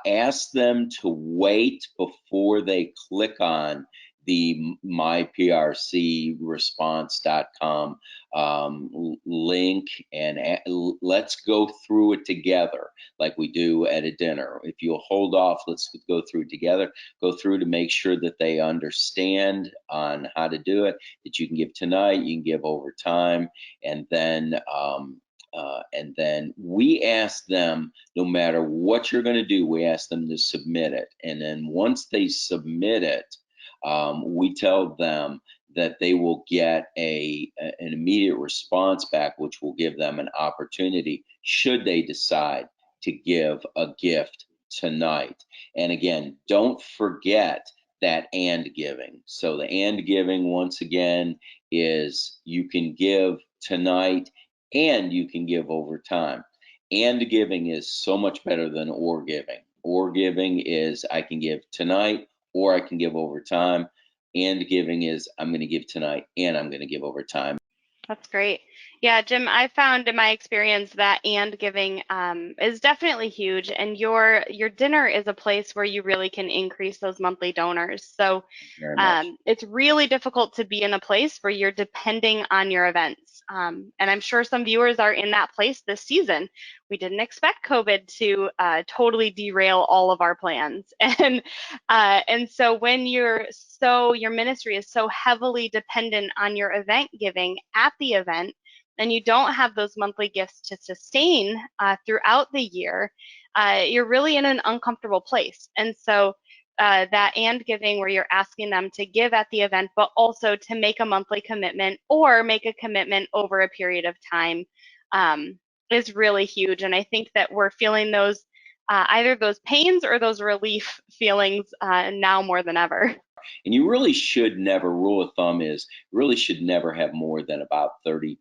ask them to wait before they click on the myprcresponse.com link, and let's go through it together like we do at a dinner. If you'll hold off, let's go through together, go through to make sure that they understand on how to do it, that you can give tonight, you can give over time, and then we ask them, no matter what you're going to do, we ask them to submit it. And then once they submit it, we tell them that they will get an immediate response back, which will give them an opportunity should they decide to give a gift tonight. And again, don't forget that and giving. So the and giving, once again, is you can give tonight and you can give over time. And giving is so much better than or giving. Or giving is I can give tonight or I can give over time. And giving is I'm going to give tonight and I'm going to give over time. That's great. Yeah, Jim, I found in my experience that and giving is definitely huge, and your dinner is a place where you really can increase those monthly donors. So it's really difficult to be in a place where you're depending on your events. And I'm sure some viewers are in that place this season. We didn't expect COVID to totally derail all of our plans. And so when your ministry is so heavily dependent on your event giving at the event, and you don't have those monthly gifts to sustain throughout the year, you're really in an uncomfortable place. And so that and giving, where you're asking them to give at the event, but also to make a monthly commitment or make a commitment over a period of time, is really huge. And I think that we're feeling those either those pains or those relief feelings now more than ever. And you really should never, rule of thumb is, really should never have more than about 30%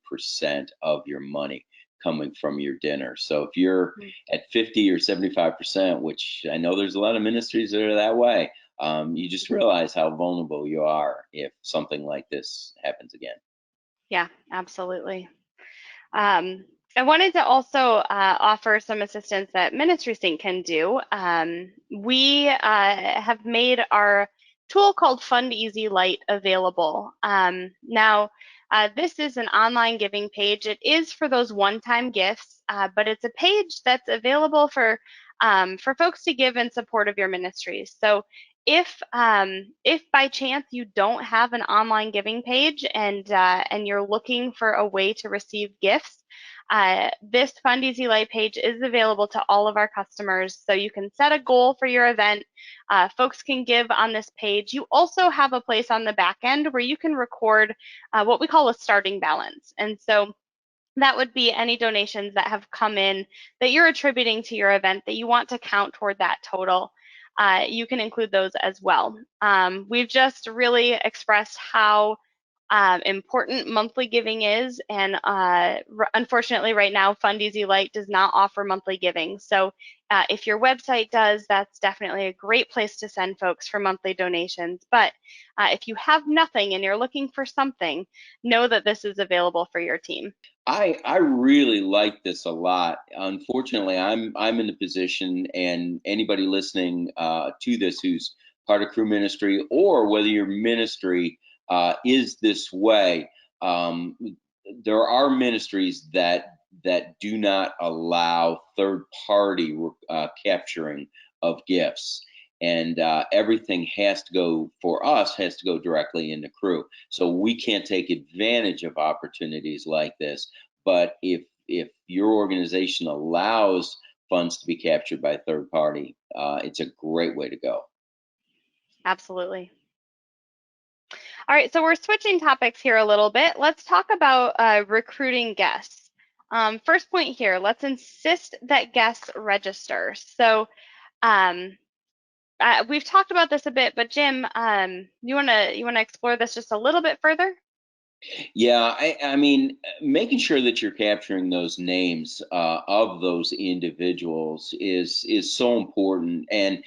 of your money coming from your dinner. So if you're at 50 or 75%, which I know there's a lot of ministries that are that way, you just realize how vulnerable you are if something like this happens again. Yeah, absolutely. I wanted to also offer some assistance that Ministry Sync can do. We have made our tool called Fund Easy Lite available. Now, this is an online giving page. It is for those one-time gifts, but it's a page that's available for folks to give in support of your ministries. So if by chance you don't have an online giving page and you're looking for a way to receive gifts, this Fund Easy Light page is available to all of our customers, so you can set a goal for your event. Folks can give on this page. You also have a place on the back end where you can record what we call a starting balance. And so that would be any donations that have come in that you're attributing to your event that you want to count toward that total. You can include those as well. We've just really expressed how important monthly giving is, and unfortunately right now Fund Easy Light does not offer monthly giving. So if your website does, that's definitely a great place to send folks for monthly donations. But if you have nothing and you're looking for something, know that this is available for your team. I really like this a lot. Unfortunately, I'm in the position, and anybody listening to this who's part of crew ministry, or whether your ministry is this way, there are ministries that do not allow third party capturing of gifts, and everything has to go, for us, has to go directly into crew. So we can't take advantage of opportunities like this. But if your organization allows funds to be captured by a third party, it's a great way to go. Absolutely. All right, so we're switching topics here a little bit. Let's talk about recruiting guests. First point here, let's insist that guests register. So we've talked about this a bit, but Jim, you wanna explore this just a little bit further? Yeah, I mean, making sure that you're capturing those names of those individuals is so important. And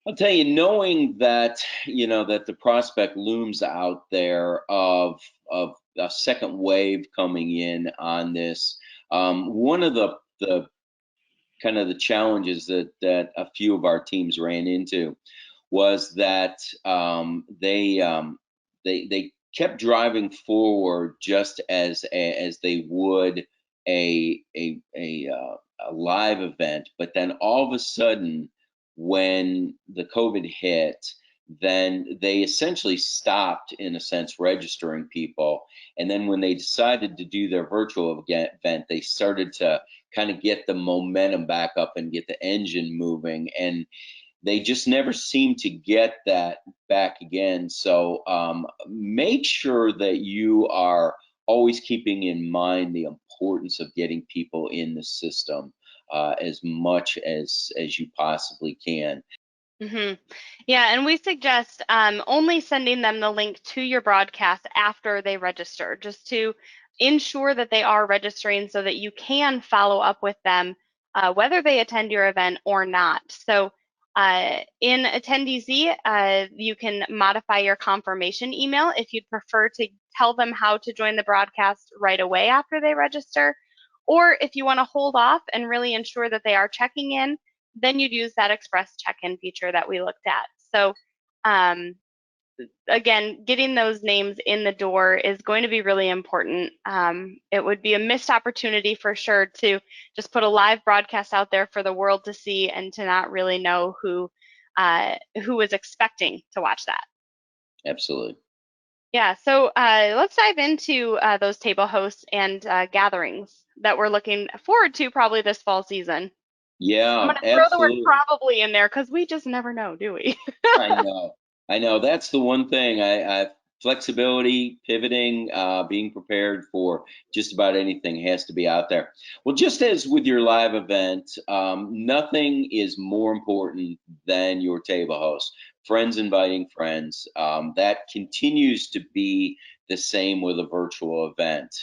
I'll tell you, knowing that that the prospect looms out there of a second wave coming in on this, one of the kind of the challenges that a few of our teams ran into was that they kept driving forward just as they would a live event, but then all of a sudden, when the COVID hit, then they essentially stopped, in a sense, registering people. And then when they decided to do their virtual event, they started to kind of get the momentum back up and get the engine moving. And they just never seem to get that back again. So make sure that you are always keeping in mind the importance of getting people in the system as much as you possibly can. Mm-hmm. Yeah, and we suggest only sending them the link to your broadcast after they register, just to ensure that they are registering so that you can follow up with them whether they attend your event or not. So in Attendees, you can modify your confirmation email if you'd prefer to tell them how to join the broadcast right away after they register, or if you want to hold off and really ensure that they are checking in, then you'd use that express check-in feature that we looked at. So again, getting those names in the door is going to be really important. It would be a missed opportunity for sure to just put a live broadcast out there for the world to see and to not really know who is expecting to watch that. Absolutely. Yeah, so let's dive into those table hosts and gatherings that we're looking forward to probably this fall season. Yeah, I'm going to throw the word absolutely. probably in there because we just never know, do we? I know. That's the one thing. I flexibility, pivoting, being prepared for just about anything has to be out there. Well, just as with your live event, nothing is more important than your table host. Friends inviting friends. That continues to be the same with a virtual event.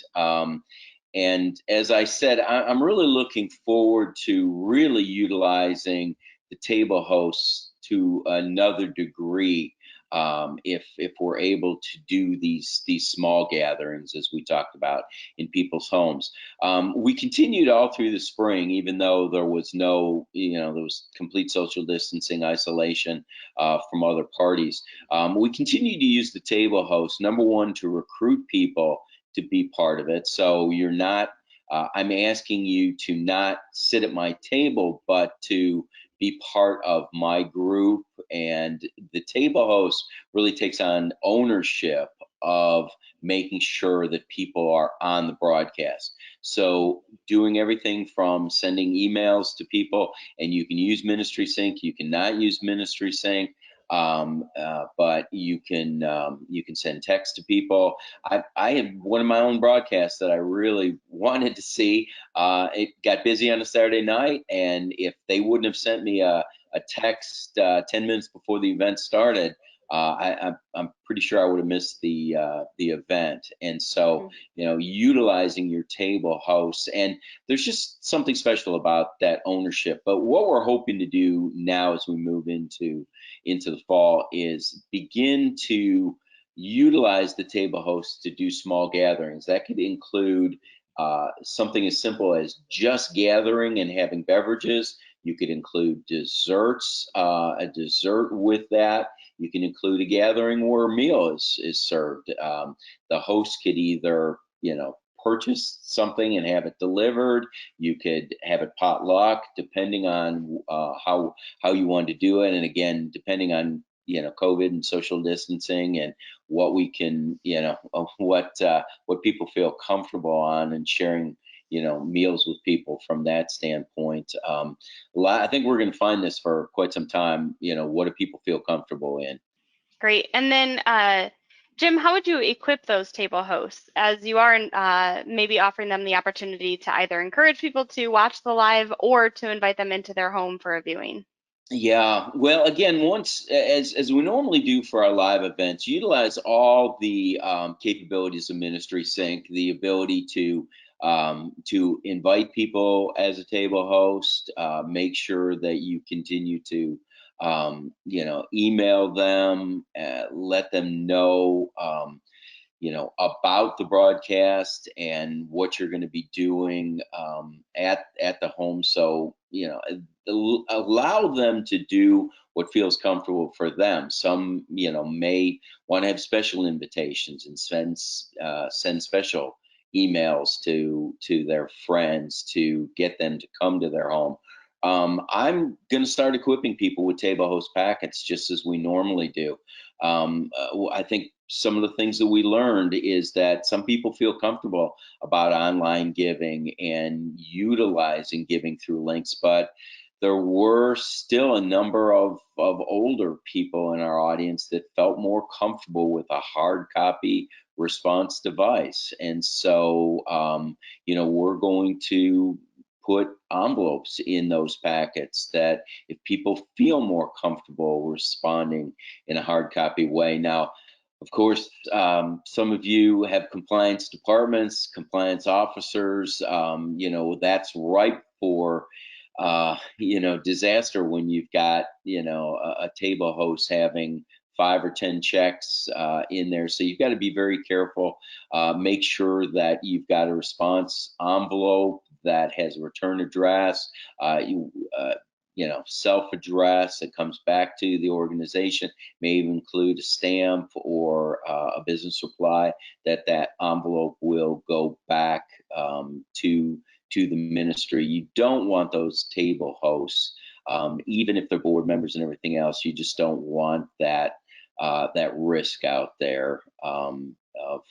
And as I said, I'm really looking forward to really utilizing the table hosts to another degree. if we're able to do these small gatherings, as we talked about, in people's homes. We continued all through the spring, even though there was there was complete social distancing, isolation from other parties. We continued to use the table host, number one, to recruit people to be part of it. So you're not, I'm asking you to not sit at my table, but to be part of my group. And the table host really takes on ownership of making sure that people are on the broadcast. So doing everything from sending emails to people, and you can use Ministry Sync, you cannot use Ministry Sync. But you can send text to people. I have one of my own broadcasts that I really wanted to see. It got busy on a Saturday night, and if they wouldn't have sent me a text 10 minutes before the event started, I'm pretty sure I would have missed the event. And so, utilizing your table hosts, and there's just something special about that ownership. But what we're hoping to do now as we move into the fall is begin to utilize the table hosts to do small gatherings. That could include something as simple as just gathering and having beverages. You could include desserts, a dessert with that. You can include a gathering where a meal is served. The host could either, purchase something and have it delivered. You could have it potluck, depending on how you want to do it, and again, depending on COVID and social distancing and what we can, what people feel comfortable on, and sharing meals with people from that standpoint. I think we're going to find this for quite some time. What do people feel comfortable in? Great. And then Jim, how would you equip those table hosts, as you are maybe offering them the opportunity to either encourage people to watch the live or to invite them into their home for a viewing? Yeah, well, again, once as we normally do for our live events, utilize all the capabilities of Ministry Sync, the ability to invite people as a table host, make sure that you continue to email them, let them know about the broadcast and what you're going to be doing at the home. So allow them to do what feels comfortable for them. Some may want to have special invitations and send special emails to their friends to get them to come to their home. I'm going to start equipping people with table host packets, just as we normally do. I think some of the things that we learned is that some people feel comfortable about online giving and utilizing giving through links, but there were still a number of older people in our audience that felt more comfortable with a hard copy response device. And so, we're going to put envelopes in those packets that if people feel more comfortable responding in a hard copy way. Now, of course, some of you have compliance departments, compliance officers. That's ripe for disaster when you've got a table host having 5 or 10 checks in there. So you've got to be very careful. Make sure that you've got a response envelope that has a return address, self-address. It comes back to the organization. May even include a stamp or a business reply that envelope will go back to the ministry. You don't want those table hosts, even if they're board members and everything else. You just don't want that risk out there of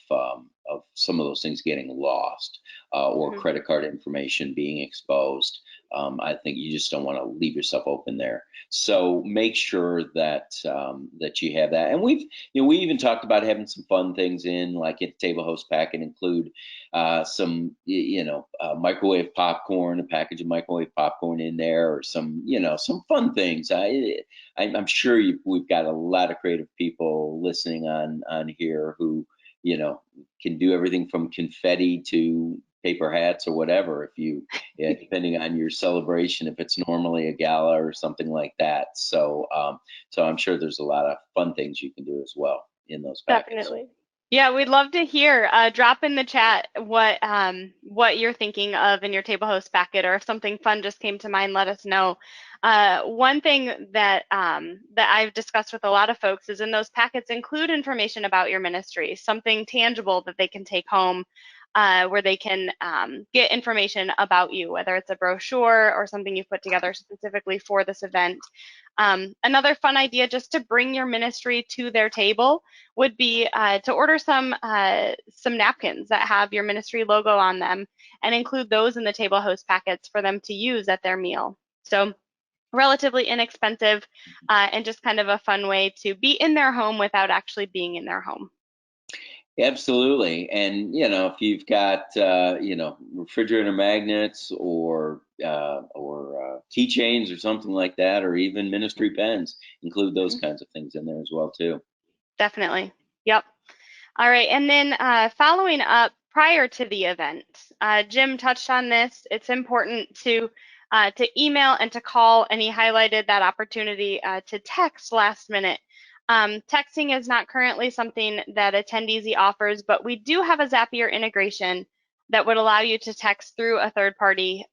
some of those things getting lost or credit card information being exposed. I think you just don't want to leave yourself open there. So make sure that you have that. And we even talked about having some fun things in, like a table host pack, and include some microwave popcorn, a package of microwave popcorn in there, or some fun things. I'm sure we've got a lot of creative people listening on here who can do everything from confetti to paper hats or whatever, if you, depending on your celebration, if it's normally a gala or something like that. So, so I'm sure there's a lot of fun things you can do as well in those packets. Definitely. Yeah, we'd love to hear. Drop in the chat what you're thinking of in your table host packet, or if something fun just came to mind, let us know. One thing that that I've discussed with a lot of folks is in those packets include information about your ministry, something tangible that they can take home, where they can get information about you, whether it's a brochure or something you've put together specifically for this event. Another fun idea just to bring your ministry to their table would be to order some napkins that have your ministry logo on them and include those in the table host packets for them to use at their meal. So relatively inexpensive and just kind of a fun way to be in their home without actually being in their home. Absolutely. And, if you've got, refrigerator magnets or keychains or something like that, or even ministry pens, include those kinds of things in there as well, too. Definitely. Yep. All right. And then following up prior to the event, Jim touched on this. It's important to email and to call, and he highlighted that opportunity to text last minute. Texting is not currently something that Attendeasy offers, but we do have a Zapier integration that would allow you to text through a third-party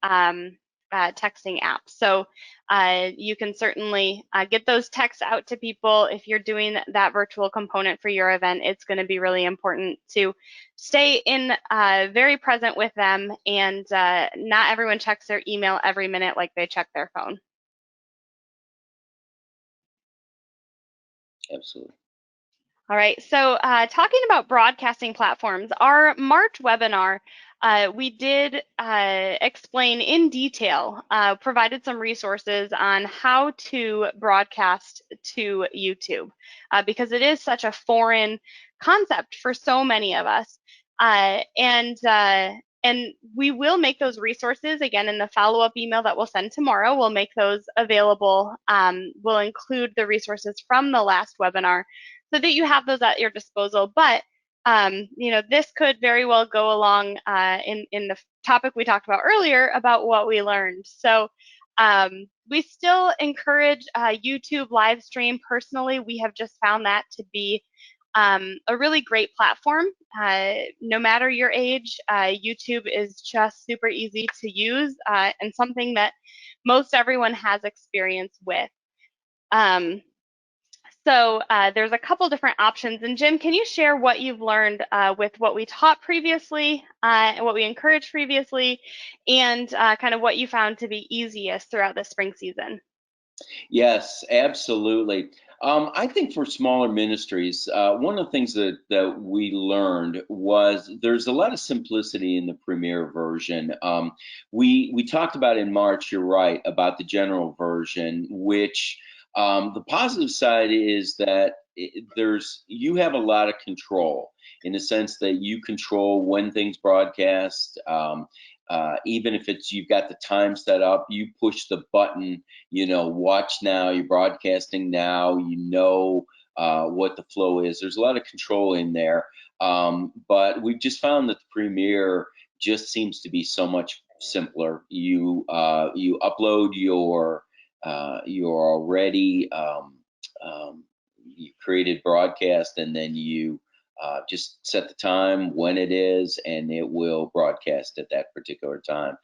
texting app. So you can certainly get those texts out to people. If you're doing that virtual component for your event, it's going to be really important to stay in very present with them, and not everyone checks their email every minute like they check their phone. Absolutely. All right, so talking about broadcasting platforms, our March webinar, we did explain in detail, provided some resources on how to broadcast to YouTube, because it is such a foreign concept for so many of us. And we will make those resources, again, in the follow-up email that we'll send tomorrow. We'll make those available. We'll include the resources from the last webinar so that you have those at your disposal. But this could very well go along in the topic we talked about earlier about what we learned. So we still encourage YouTube live stream. Personally, we have just found that to be a really great platform. No matter your age, YouTube is just super easy to use and something that most everyone has experience with. So there's a couple different options. And Jim, can you share what you've learned with what we taught previously and what we encouraged previously, and kind of what you found to be easiest throughout the spring season? Yes, absolutely. I think for smaller ministries, one of the things that we learned was there's a lot of simplicity in the Premier version. We talked about in March, you're right, about the general version, which the positive side is that you have a lot of control in the sense that you control when things broadcast. Even if you've got the time set up, you push the button, watch now, you're broadcasting now, what the flow is. There's a lot of control in there. But we've just found that the Premiere just seems to be so much simpler. You upload your already you created broadcast, and then you just set the time when it is, and it will broadcast at that particular time.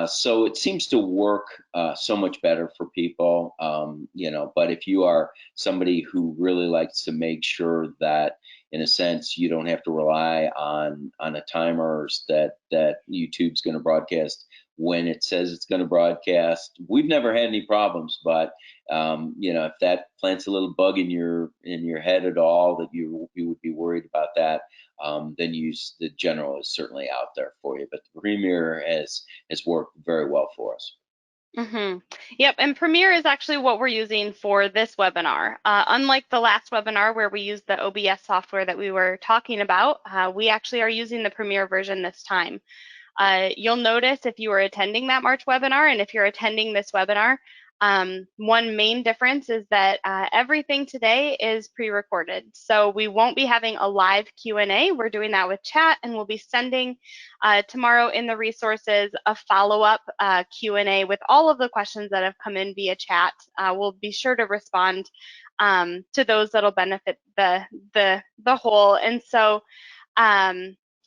So it seems to work so much better for people, but if you are somebody who really likes to make sure that, in a sense, you don't have to rely on a timer that YouTube's going to broadcast when it says it's going to broadcast. We've never had any problems, but if that plants a little bug in your head at all, that you would be worried about that, then the general is certainly out there for you. But the Premiere has worked very well for us. Mm-hmm. Yep, and Premiere is actually what we're using for this webinar. Unlike the last webinar where we used the OBS software that we were talking about, we actually are using the Premiere version this time. You'll notice if you are attending that March webinar, and if you're attending this webinar, One main difference is that everything today is pre-recorded. So we won't be having a live Q&A. We're doing that with chat, and we'll be sending tomorrow in the resources a follow-up Q&A with all of the questions that have come in via chat. We'll be sure to respond to those that'll benefit the whole. And so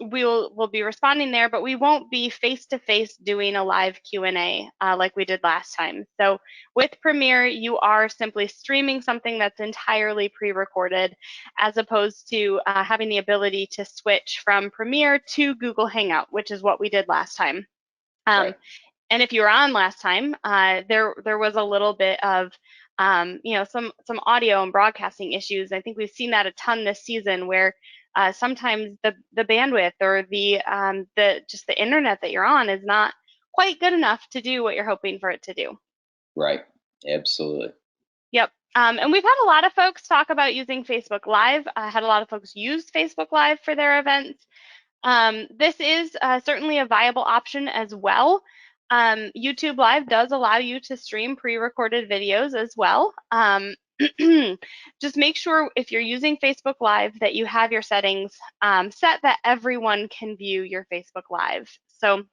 we'll be responding there, but we won't be face-to-face doing a live Q&A like we did last time. So with Premiere, you are simply streaming something that's entirely pre-recorded, as opposed to having the ability to switch from Premiere to Google Hangout, which is what we did last time. Right. And if you were on last time, there was a little bit of some audio and broadcasting issues. I think we've seen that a ton this season, where sometimes the bandwidth or the just the internet that you're on is not quite good enough to do what you're hoping for it to do. Right. Absolutely. Yep. And we've had a lot of folks talk about using Facebook Live. I had a lot of folks use Facebook Live for their events. This is certainly a viable option as well. YouTube Live does allow you to stream pre-recorded videos as well. Just make sure if you're using Facebook Live that you have your settings set that everyone can view your Facebook Live. So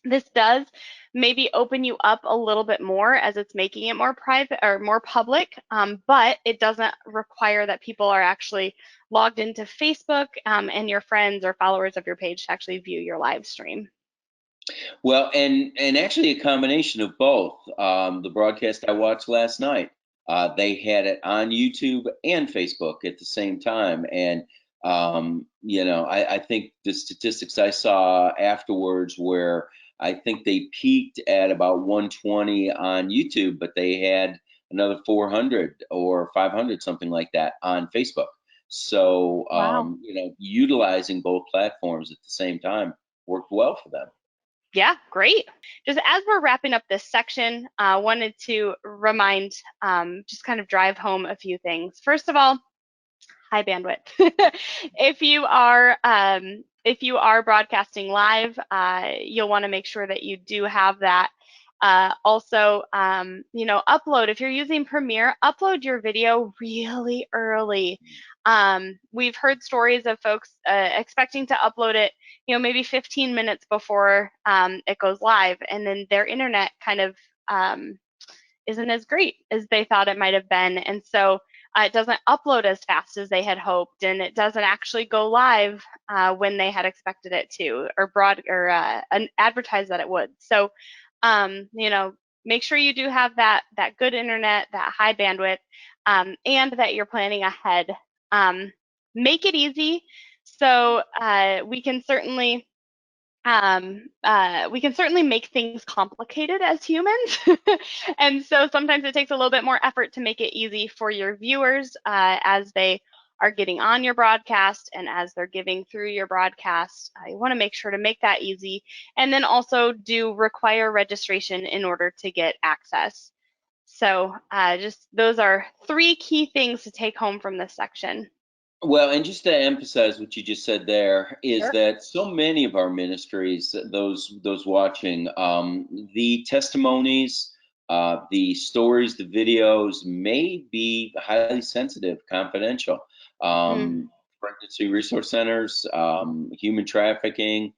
this does maybe open you up a little bit more as it's making it more private or more public, but it doesn't require that people are actually logged into Facebook and your friends or followers of your page to actually view your live stream. Well, and actually a combination of both. The broadcast I watched last night, they had it on YouTube and Facebook at the same time. And, I think the statistics I saw afterwards where I think they peaked at about 120 on YouTube, but they had another 400 or 500, something like that, on Facebook. So, Wow. utilizing both platforms at the same time worked well for them. Yeah, great. Just as we're wrapping up this section, I wanted to remind, just kind of drive home a few things. First of all, high bandwidth. If you are broadcasting live, you'll want to make sure that you do have that. Also, upload. If you're using Premiere, upload your video really early. We've heard stories of folks expecting to upload it, maybe 15 minutes before it goes live, and then their internet kind of isn't as great as they thought it might have been, and so it doesn't upload as fast as they had hoped, and it doesn't actually go live when they had expected it to, or advertise that it would. So, make sure you do have that good internet, that high bandwidth, and that you're planning ahead. Make it easy. So we can certainly make things complicated as humans. And so sometimes it takes a little bit more effort to make it easy for your viewers as they are getting on your broadcast and as they're giving through your broadcast. You want to make sure to make that easy, and then also do require registration in order to get access. So just those are 3 key things to take home from this section. Well, and just to emphasize what you just said there is Sure. that so many of our ministries, those watching, the testimonies, the stories, the videos may be highly sensitive, confidential. Mm. Pregnancy resource centers, human trafficking,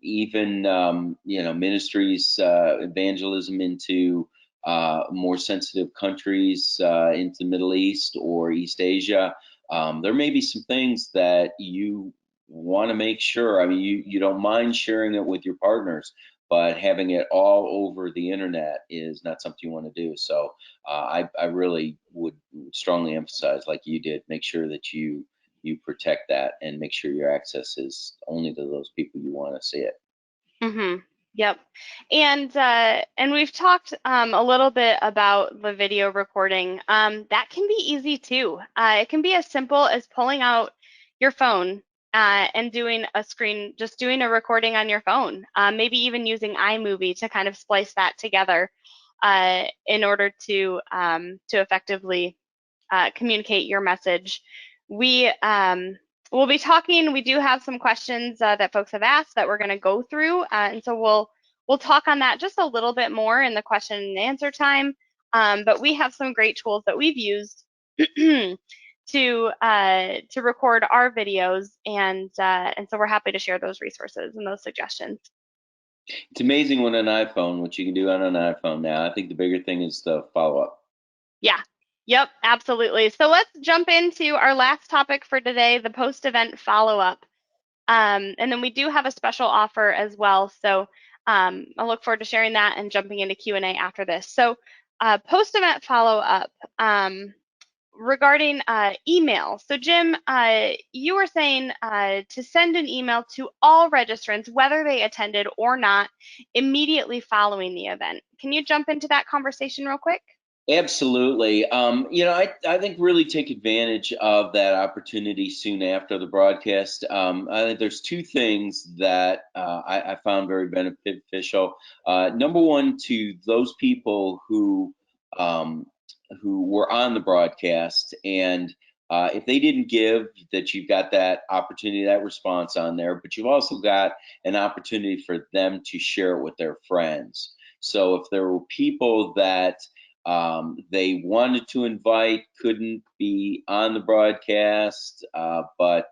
even ministries, evangelism into more sensitive countries, into the Middle East or East Asia. There may be some things that you want to make sure. I mean, you don't mind sharing it with your partners, but having it all over the internet is not something you want to do. So I really would strongly emphasize, like you did, make sure that you protect that and make sure your access is only to those people you want to see it. Mm-hmm. Yep. And we've talked a little bit about the video recording. That can be easy too. It can be as simple as pulling out your phone and doing a recording on your phone. Maybe even using iMovie to kind of splice that together in order to effectively communicate your message. We'll be talking. We do have some questions that folks have asked that we're going to go through, and so we'll talk on that just a little bit more in the question and answer time. But we have some great tools that we've used to record our videos, and so we're happy to share those resources and those suggestions. It's amazing what you can do on an iPhone now. I think the bigger thing is the follow-up. Yeah. Yep, absolutely. So let's jump into our last topic for today, the post-event follow-up. And then we do have a special offer as well. So I look forward to sharing that and jumping into Q&A after this. So post-event follow-up regarding email. So Jim, you were saying to send an email to all registrants, whether they attended or not, immediately following the event. Can you jump into that conversation real quick? Absolutely. I think really take advantage of that opportunity soon after the broadcast. I think there's two things that I found very beneficial. Number one, to those people who were on the broadcast, and if they didn't give, that you've got that opportunity, that response on there, but you've also got an opportunity for them to share it with their friends. So if there were people that they wanted to invite, couldn't be on the broadcast, but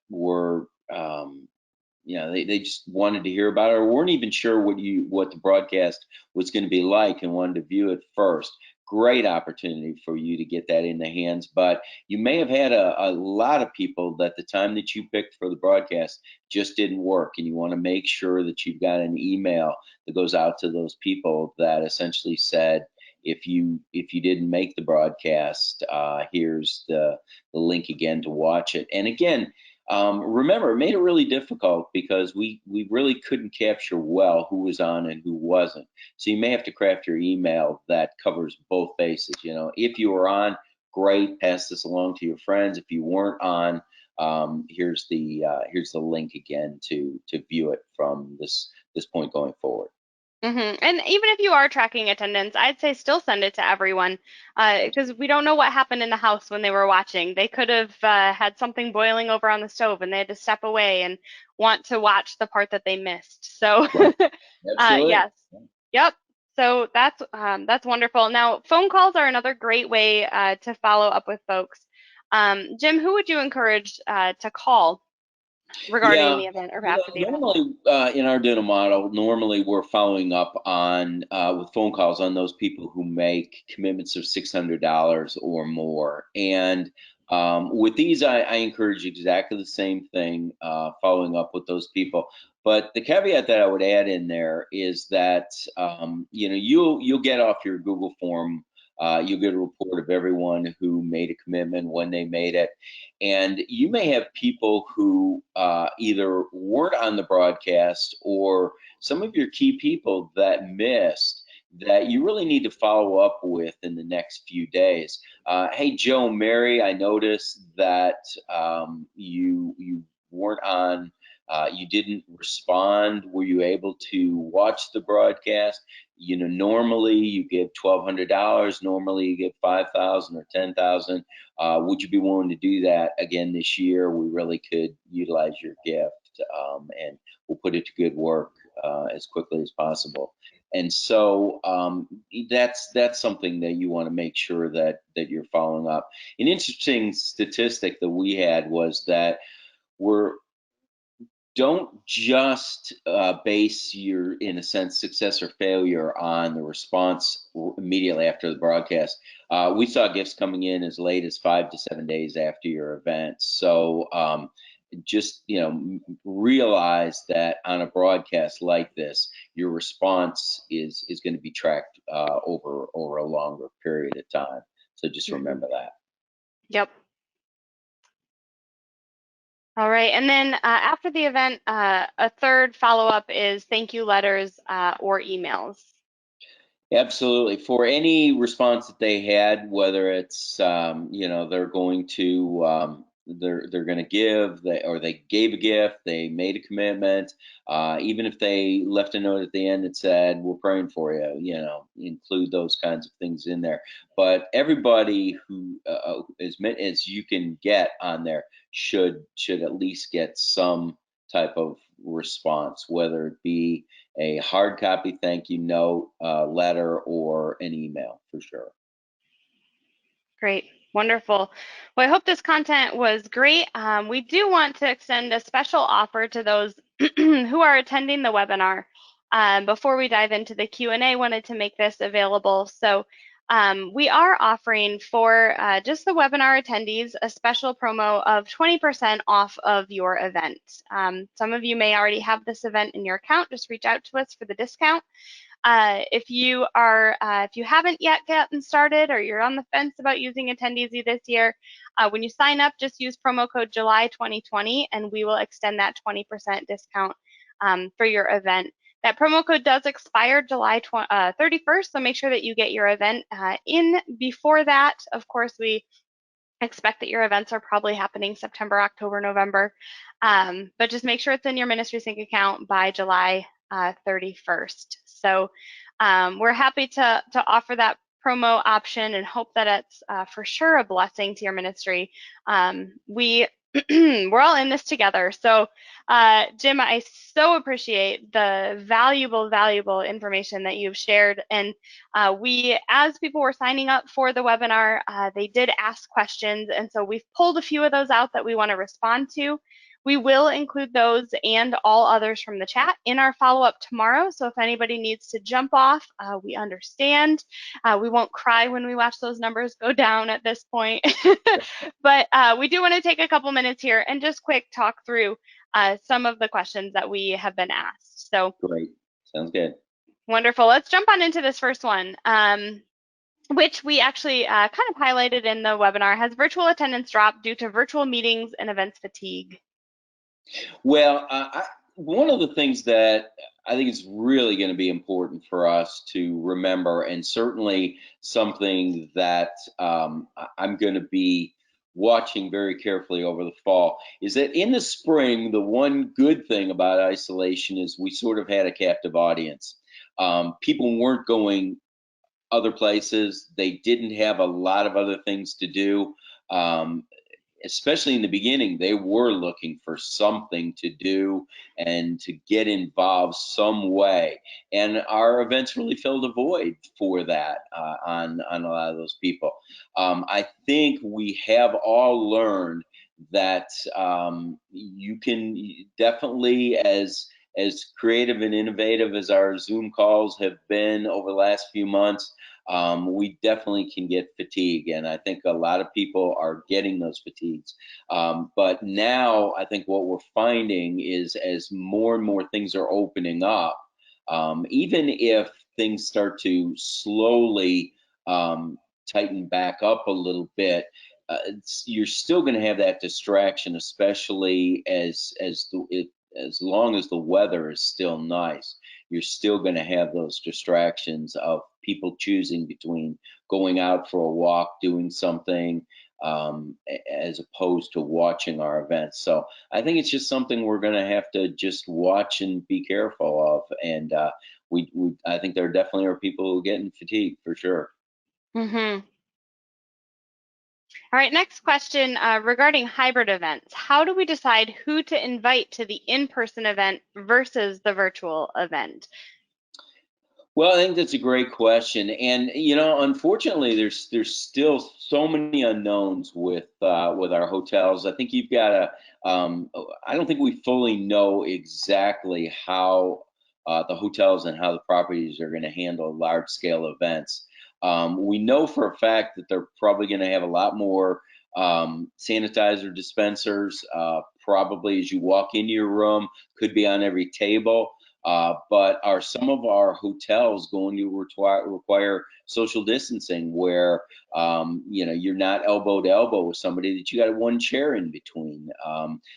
were they just wanted to hear about it, or weren't even sure what the broadcast was going to be like and wanted to view it first. Great opportunity for you to get that in the hands. But you may have had a lot of people that the time that you picked for the broadcast just didn't work, and you want to make sure that you've got an email that goes out to those people that essentially said, if you didn't make the broadcast, here's the link again to watch it. And again, remember, it made it really difficult because we really couldn't capture well who was on and who wasn't. So you may have to craft your email that covers both bases. If you were on, great, pass this along to your friends. If you weren't on, here's the link again to view it from this point going forward. And even if you are tracking attendance, I'd say still send it to everyone, because we don't know what happened in the house when they were watching. They could have had something boiling over on the stove and they had to step away and want to watch the part that they missed. So Absolutely. yes, yep. So that's wonderful. Now, phone calls are another great way to follow up with folks. Jim, who would you encourage to call regarding the event or after the event? Normally, in our dental model, normally we're following up on with phone calls on those people who make commitments of $600 or more. And with these, I encourage exactly the same thing, following up with those people. But the caveat that I would add in there is that you'll get off your Google form. You'll get a report of everyone who made a commitment, when they made it. And you may have people who either weren't on the broadcast, or some of your key people that missed, that you really need to follow up with in the next few days. Hey, Joe, Mary, I noticed that you weren't on. You didn't respond. Were you able to watch the broadcast? Normally you give $1,200. Normally you give $5,000 or $10,000. Would you be willing to do that again this year? We really could utilize your gift, and we'll put it to good work as quickly as possible. And so that's something that you want to make sure that you're following up. An interesting statistic that we had was that don't just base your, in a sense, success or failure on the response immediately after the broadcast. We saw gifts coming in as late as 5 to 7 days after your event. So just realize that on a broadcast like this, your response is going to be tracked over a longer period of time. So just remember that. Yep. All right, and then after the event, a third follow-up is thank you letters or emails. Absolutely. For any response that they had, whether it's they're going to they're going to give, or they gave a gift, they made a commitment, even if they left a note at the end that said, "We're praying for you," include those kinds of things in there. But everybody who as many as you can get on there should at least get some type of response, whether it be a hard copy thank you note, letter, or an email for sure. Great. Wonderful. Well, I hope this content was great. We do want to extend a special offer to those who are attending the webinar. Before we dive into the Q&A, wanted to make this available. So we are offering for just the webinar attendees a special promo of 20% off of your event. Some of you may already have this event in your account. Just reach out to us for the discount. If you haven't yet gotten started, or you're on the fence about using Attendeasy this year, when you sign up, just use promo code July 2020, and we will extend that 20% discount for your event. That promo code does expire July 31st, so make sure that you get your event in before that. Of course, we expect that your events are probably happening September, October, November, but just make sure it's in your Ministry Sync account by July 31st. So we're happy to offer that promo option and hope that it's for sure a blessing to your ministry. We're all in this together. So Jim, I so appreciate the valuable information that you've shared. And we, as people were signing up for the webinar, they did ask questions. And so we've pulled a few of those out that we want to respond to. We will include those and all others from the chat in our follow-up tomorrow. So if anybody needs to jump off, we understand. We won't cry when we watch those numbers go down at this point. But we do want to take a couple minutes here and just quick talk through some of the questions that we have been asked. So Great. Sounds good. Wonderful. Let's jump on into this first one. Which we actually kind of highlighted in the webinar. Has virtual attendance dropped due to virtual meetings and events fatigue? Well, one of the things that I think is really going to be important for us to remember, and certainly something that I'm going to be watching very carefully over the fall, is that in the spring, the one good thing about isolation is we sort of had a captive audience. People weren't going other places. They didn't have a lot of other things to do. Especially in the beginning, they were looking for something to do and to get involved some way. And our events really filled a void for that on a lot of those people. I think we have all learned that you can definitely, as creative and innovative as our Zoom calls have been over the last few months, we definitely can get fatigue, and I think a lot of people are getting those fatigues. But now I think what we're finding is, as more and more things are opening up, even if things start to slowly tighten back up a little bit, you're still going to have that distraction, especially as long as the weather is still nice. You're still going to have those distractions of people choosing between going out for a walk, doing something, as opposed to watching our events. So I think it's just something we're going to have to just watch and be careful of. And I think there definitely are people who are getting fatigued for sure. Mm-hmm. All right, next question regarding hybrid events. How do we decide who to invite to the in-person event versus the virtual event? Well, I think that's a great question, and unfortunately, there's still so many unknowns with our hotels. I think you've got to. I don't think we fully know exactly how the hotels and how the properties are going to handle large-scale events. We know for a fact that they're probably going to have a lot more sanitizer dispensers. Probably as you walk into your room, could be on every table. But are some of our hotels going to require social distancing, where you're not elbow to elbow with somebody, that you got one chair in between?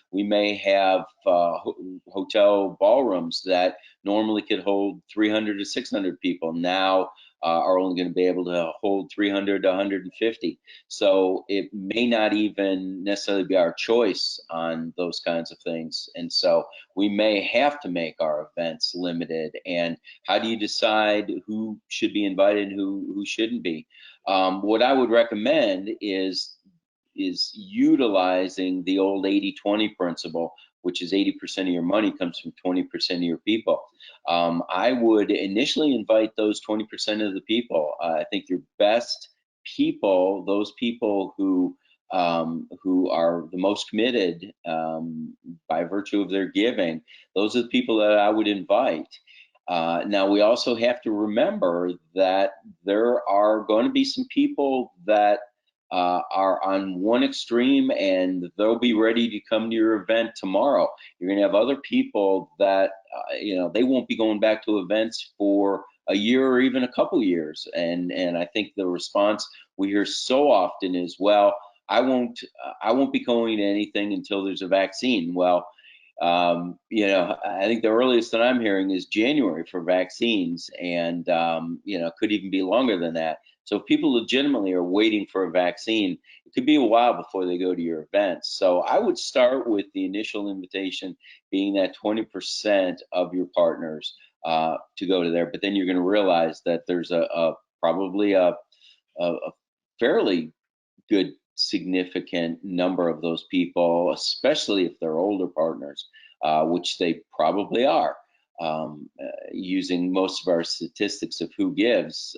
We may have hotel ballrooms that normally could hold 300 to 600 people, now are only going to be able to hold 300 to 150. So it may not even necessarily be our choice on those kinds of things. And so we may have to make our events limited. And how do you decide who should be invited and who shouldn't be? What I would recommend is utilizing the old 80-20 principle, which is 80% of your money comes from 20% of your people. I would initially invite those 20% of the people. I think your best people, those people who are the most committed by virtue of their giving, those are the people that I would invite. Now, we also have to remember that there are going to be some people that are on one extreme and they'll be ready to come to your event tomorrow. You're going to have other people that, they won't be going back to events for a year or even a couple years. And I think the response we hear so often is, well, I won't be going to anything until there's a vaccine. Well, I think the earliest that I'm hearing is January for vaccines, and could even be longer than that. So if people legitimately are waiting for a vaccine, it could be a while before they go to your events. So I would start with the initial invitation being that 20% of your partners to go to there, but then you're going to realize that there's probably a fairly good significant number of those people, especially if they're older partners, which they probably are, using most of our statistics of who gives,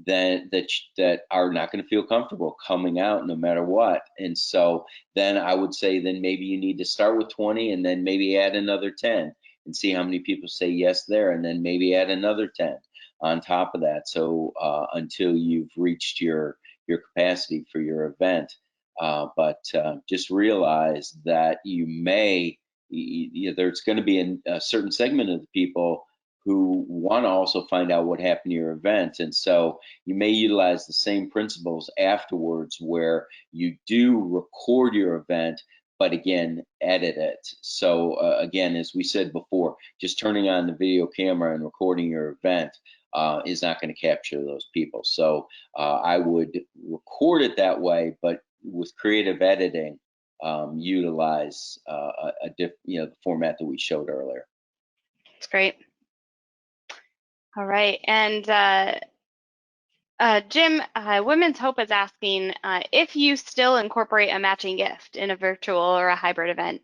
that are not going to feel comfortable coming out no matter what. And so then I would say then maybe you need to start with 20 and then maybe add another 10 and see how many people say yes there, and then maybe add another 10 on top of that. So until you've reached your capacity for your event. But just realize that there's going to be a certain segment of the people who want to also find out what happened to your event. And so you may utilize the same principles afterwards where you do record your event, but again, edit it. So again, as we said before, just turning on the video camera and recording your event is not going to capture those people. So I would record it that way, but with creative editing, utilize the format that we showed earlier. That's great. All right, and Jim, Women's Hope is asking if you still incorporate a matching gift in a virtual or a hybrid event.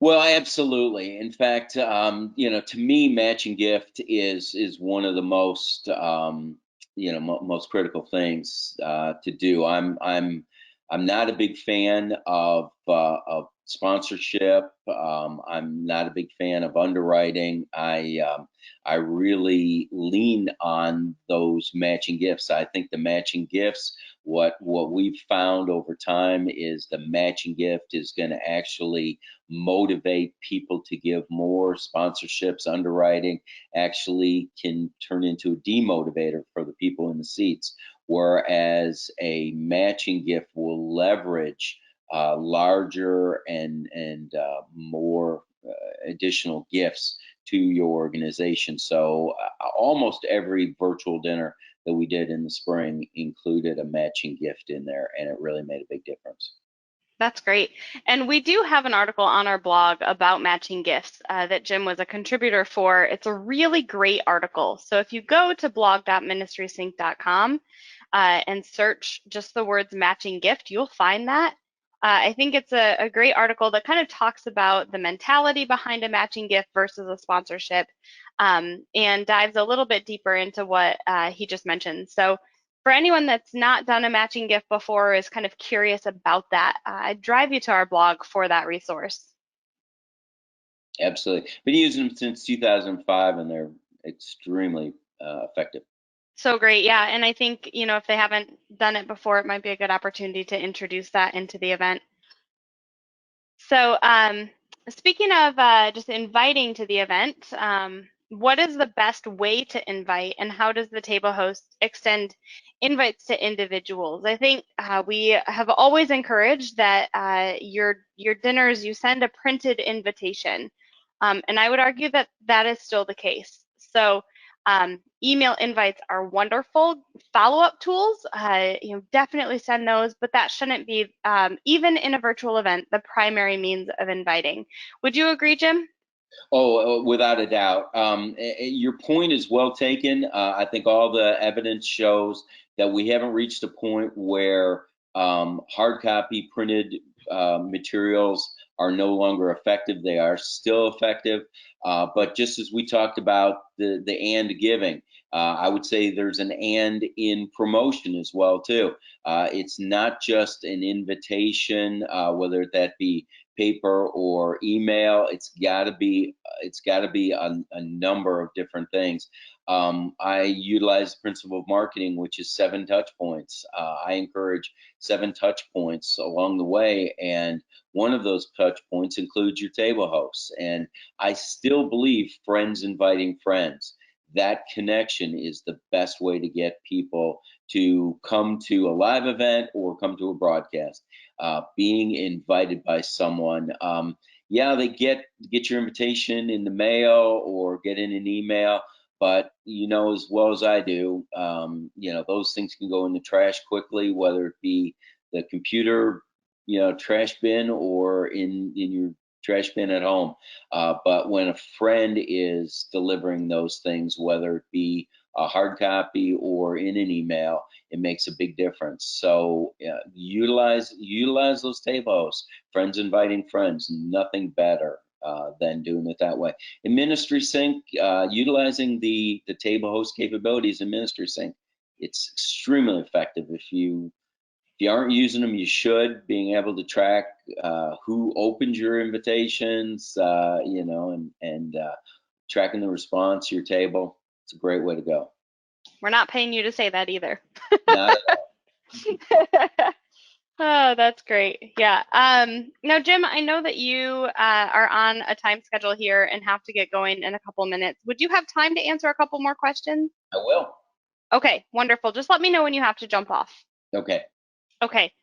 Well, absolutely. In fact, to me, matching gift is one of the most most critical things to do. I'm not a big fan of sponsorship. I'm not a big fan of underwriting. I really lean on those matching gifts. I think the matching gifts, what we've found over time is the matching gift is going to actually motivate people to give more. Sponsorships, underwriting actually can turn into a demotivator for the people in the seats, whereas a matching gift will leverage larger and more additional gifts to your organization. So almost every virtual dinner that we did in the spring included a matching gift in there, and it really made a big difference. That's great. And we do have an article on our blog about matching gifts that Jim was a contributor for. It's a really great article. So if you go to blog.ministrysync.com and search just the words matching gift, you'll find that. I think it's a great article that kind of talks about the mentality behind a matching gift versus a sponsorship, and dives a little bit deeper into what he just mentioned. So for anyone that's not done a matching gift before or is kind of curious about that, I'd drive you to our blog for that resource. Absolutely. Been using them since 2005, and they're extremely effective. So great. Yeah. And I think, if they haven't done it before, it might be a good opportunity to introduce that into the event. So speaking of just inviting to the event, what is the best way to invite, and how does the table host extend invites to individuals? I think we have always encouraged that your dinners, you send a printed invitation. And I would argue that that is still the case. So email invites are wonderful. Follow-up tools, definitely send those, but that shouldn't be, even in a virtual event, the primary means of inviting. Would you agree, Jim? Oh, without a doubt. Your point is well taken. I think all the evidence shows that we haven't reached a point where hard copy printed materials are no longer effective. They are still effective, but just as we talked about the and giving, I would say there's an and in promotion as well too. It's not just an invitation, whether that be paper or email. It's got to be a number of different things. I utilize the principle of marketing, which is 7 touch points. I encourage 7 touch points along the way, and one of those touch points includes your table hosts. And I still believe friends inviting friends. That connection is the best way to get people to come to a live event or come to a broadcast. Being invited by someone. Yeah, they get your invitation in the mail or get in an email, but you know as well as I do, those things can go in the trash quickly, whether it be the computer, trash bin, or in your trash bin at home. But when a friend is delivering those things, whether it be a hard copy or in an email, it makes a big difference. So utilize those table hosts, friends inviting friends. Nothing better than doing it that way. In Ministry Sync, utilizing the table host capabilities in Ministry Sync, it's extremely effective. If you aren't using them, you should. Being able to track who opened your invitations, and tracking the response to your table, it's a great way to go. We're not paying you to say that either. Not at all. Oh, that's great. Yeah. Now, Jim, I know that you are on a time schedule here and have to get going in a couple minutes. Would you have time to answer a couple more questions? I will. Okay, wonderful. Just let me know when you have to jump off. Okay. Okay.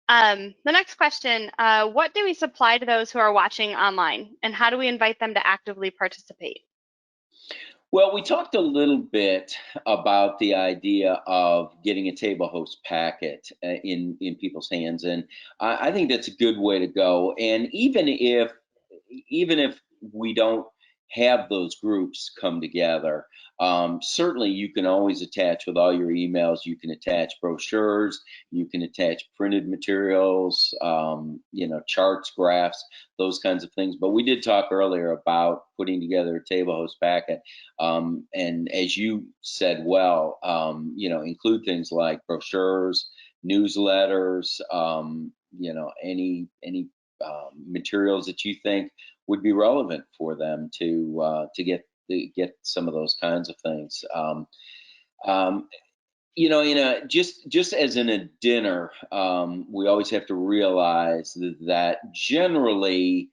The next question, what do we supply to those who are watching online, and how do we invite them to actively participate? Well, we talked a little bit about the idea of getting a table host packet in people's hands, and I think that's a good way to go. And even if we don't have those groups come together, certainly you can always attach with all your emails. You can attach brochures, you can attach printed materials, charts, graphs, those kinds of things. But we did talk earlier about putting together a table host packet. And as you said, well, include things like brochures, newsletters, any materials that you think would be relevant for them to get some of those kinds of things. Just as in a dinner, we always have to realize that generally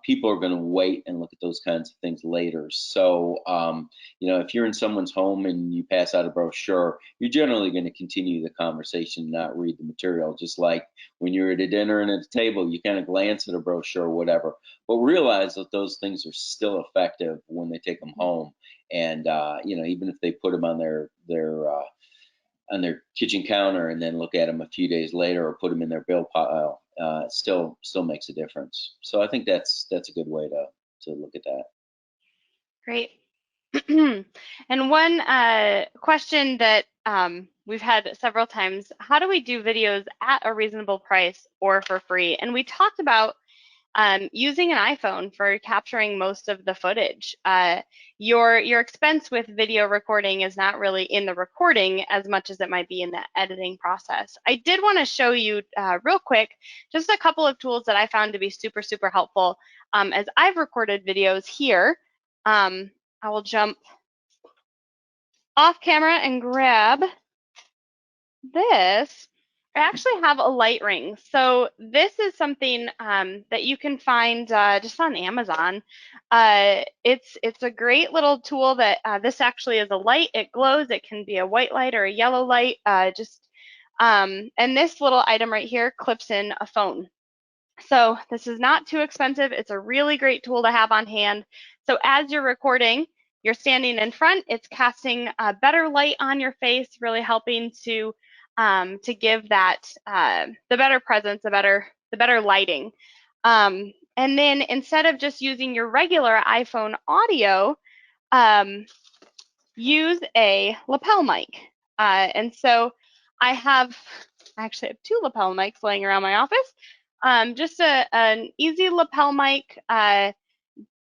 people are going to wait and look at those kinds of things later. So, if you're in someone's home and you pass out a brochure, you're generally going to continue the conversation, not read the material. Just like when you're at a dinner and at a table, you kind of glance at a brochure or whatever, but realize that those things are still effective when they take them home. And even if they put them on their kitchen counter and then look at them a few days later or put them in their bill pile, still makes a difference. So I think that's a good way to look at that. Great. And one question that we've had several times, how do we do videos at a reasonable price or for free? And we talked about using an iPhone for capturing most of the footage. Your expense with video recording is not really in the recording as much as it might be in the editing process. I did want to show you real quick just a couple of tools that I found to be super, super helpful as I've recorded videos here. I will jump off camera and grab this. I actually have a light ring. So this is something that you can find just on Amazon. It's a great little tool that this actually is a light. It glows. It can be a white light or a yellow light. And this little item right here clips in a phone. So this is not too expensive. It's a really great tool to have on hand. So as you're recording, you're standing in front. It's casting a better light on your face, really helping to give that the better presence, the better lighting. And then instead of just using your regular iPhone audio, use a lapel mic. And so I actually have 2 lapel mics laying around my office. Just an easy lapel mic.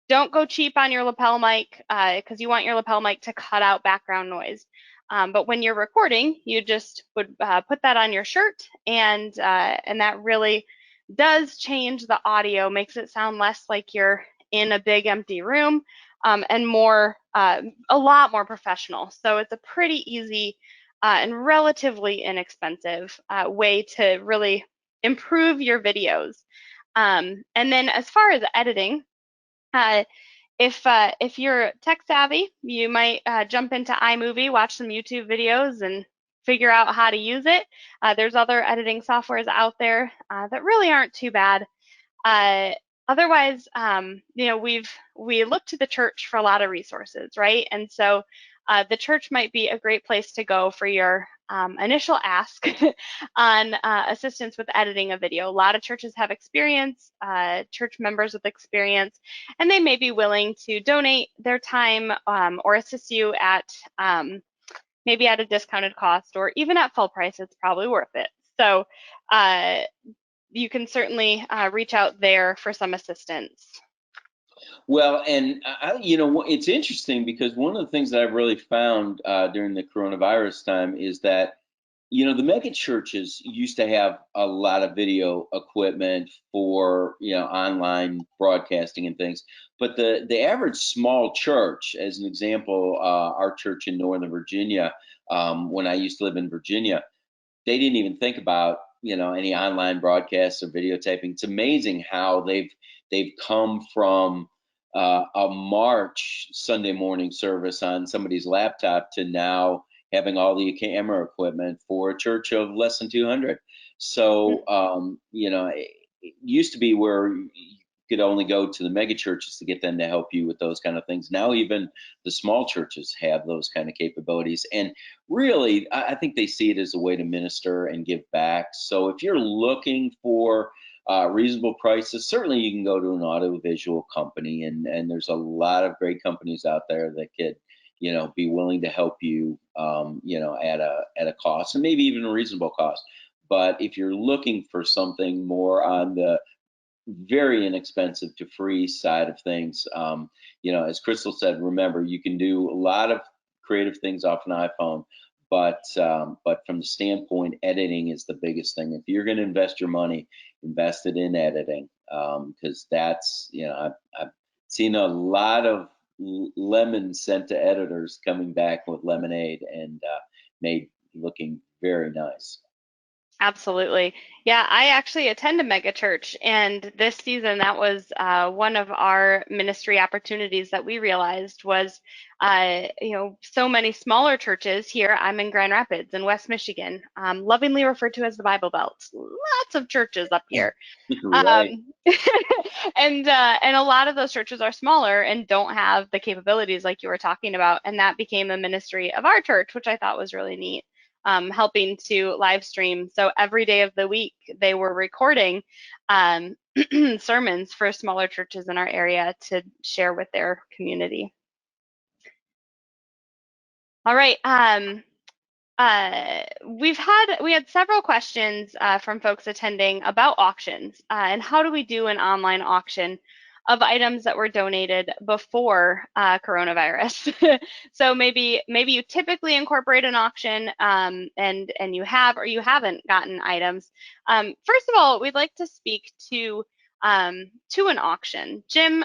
Don't go cheap on your lapel mic because you want your lapel mic to cut out background noise. But when you're recording, you just would put that on your shirt, and that really does change the audio, makes it sound less like you're in a big empty room, and more a lot more professional. So it's a pretty easy and relatively inexpensive way to really improve your videos. And then as far as editing, uh, if you're tech savvy, you might jump into iMovie, watch some YouTube videos, and figure out how to use it. There's other editing softwares out there that really aren't too bad. Uh, Otherwise, we look to the church for a lot of resources, right? And so the church might be a great place to go for your initial ask on assistance with editing a video. A lot of churches have experience, church members with experience, and they may be willing to donate their time or assist you at maybe at a discounted cost or even at full price. It's probably worth it. So you can certainly reach out there for some assistance. Well, and it's interesting because one of the things that I've really found during the coronavirus time is that, the mega churches used to have a lot of video equipment for, online broadcasting and things. But the average small church, as an example, our church in Northern Virginia, when I used to live in Virginia, they didn't even think about, any online broadcasts or videotaping. It's amazing how they've come from a March Sunday morning service on somebody's laptop to now having all the camera equipment for a church of less than 200. So, it used to be where you could only go to the mega churches to get them to help you with those kind of things. Now even the small churches have those kind of capabilities. And really, I think they see it as a way to minister and give back. So if you're looking for reasonable prices, certainly you can go to an audiovisual company, and there's a lot of great companies out there that could, be willing to help you, at a cost, and maybe even a reasonable cost. But if you're looking for something more on the very inexpensive to free side of things, as Crystal said, remember, you can do a lot of creative things off an iPhone, but from the standpoint, editing is the biggest thing. If you're going to invest your money, invest it in editing, because that's, I've seen a lot of lemons sent to editors coming back with lemonade and made looking very nice. Absolutely. Yeah, I actually attend a mega church, and this season that was one of our ministry opportunities that we realized was, so many smaller churches here. I'm in Grand Rapids in West Michigan, lovingly referred to as the Bible Belt. Lots of churches up here. Right. And a lot of those churches are smaller and don't have the capabilities like you were talking about, and that became a ministry of our church, which I thought was really neat. Helping to live stream. So every day of the week, they were recording sermons for smaller churches in our area to share with their community. All right. We had several questions from folks attending about auctions and how do we do an online auction of items that were donated before coronavirus. So maybe you typically incorporate an auction and you have or you haven't gotten items. First of all, we'd like to speak to an auction. Jim,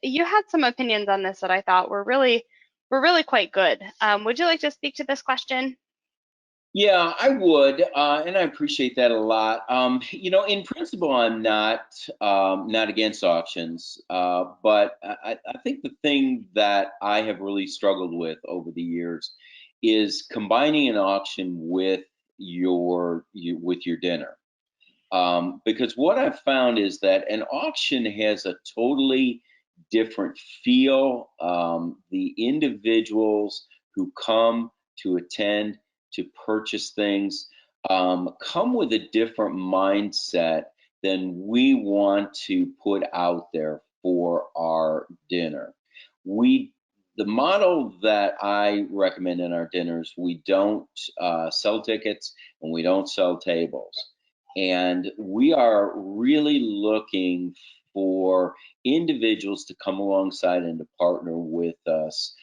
you had some opinions on this that I thought were really quite good. Would you like to speak to this question? Yeah, I would, and I appreciate that a lot. In principle, I'm not against auctions, but I think the thing that I have really struggled with over the years is combining an auction with your dinner. Because what I've found is that an auction has a totally different feel. The individuals who come to attend to purchase things come with a different mindset than we want to put out there for our dinner. The model that I recommend in our dinners, we don't sell tickets and we don't sell tables. And we are really looking for individuals to come alongside and to partner with us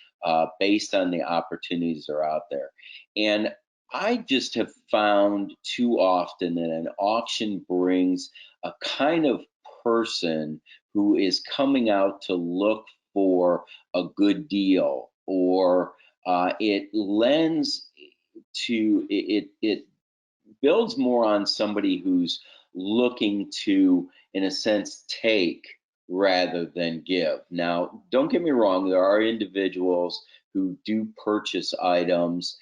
based on the opportunities that are out there. And I just have found too often that an auction brings a kind of person who is coming out to look for a good deal, or it lends to it builds more on somebody who's looking to, in a sense, take rather than give. Now, don't get me wrong, there are individuals who do purchase items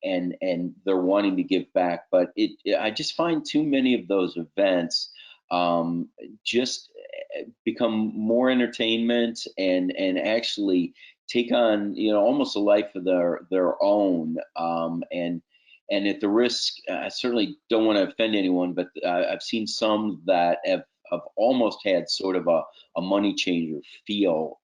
and they're wanting to give back, but I just find too many of those events just become more entertainment and actually take on, almost a life of their own. And at the risk, I certainly don't want to offend anyone, but I've seen some that have almost had sort of a money changer feel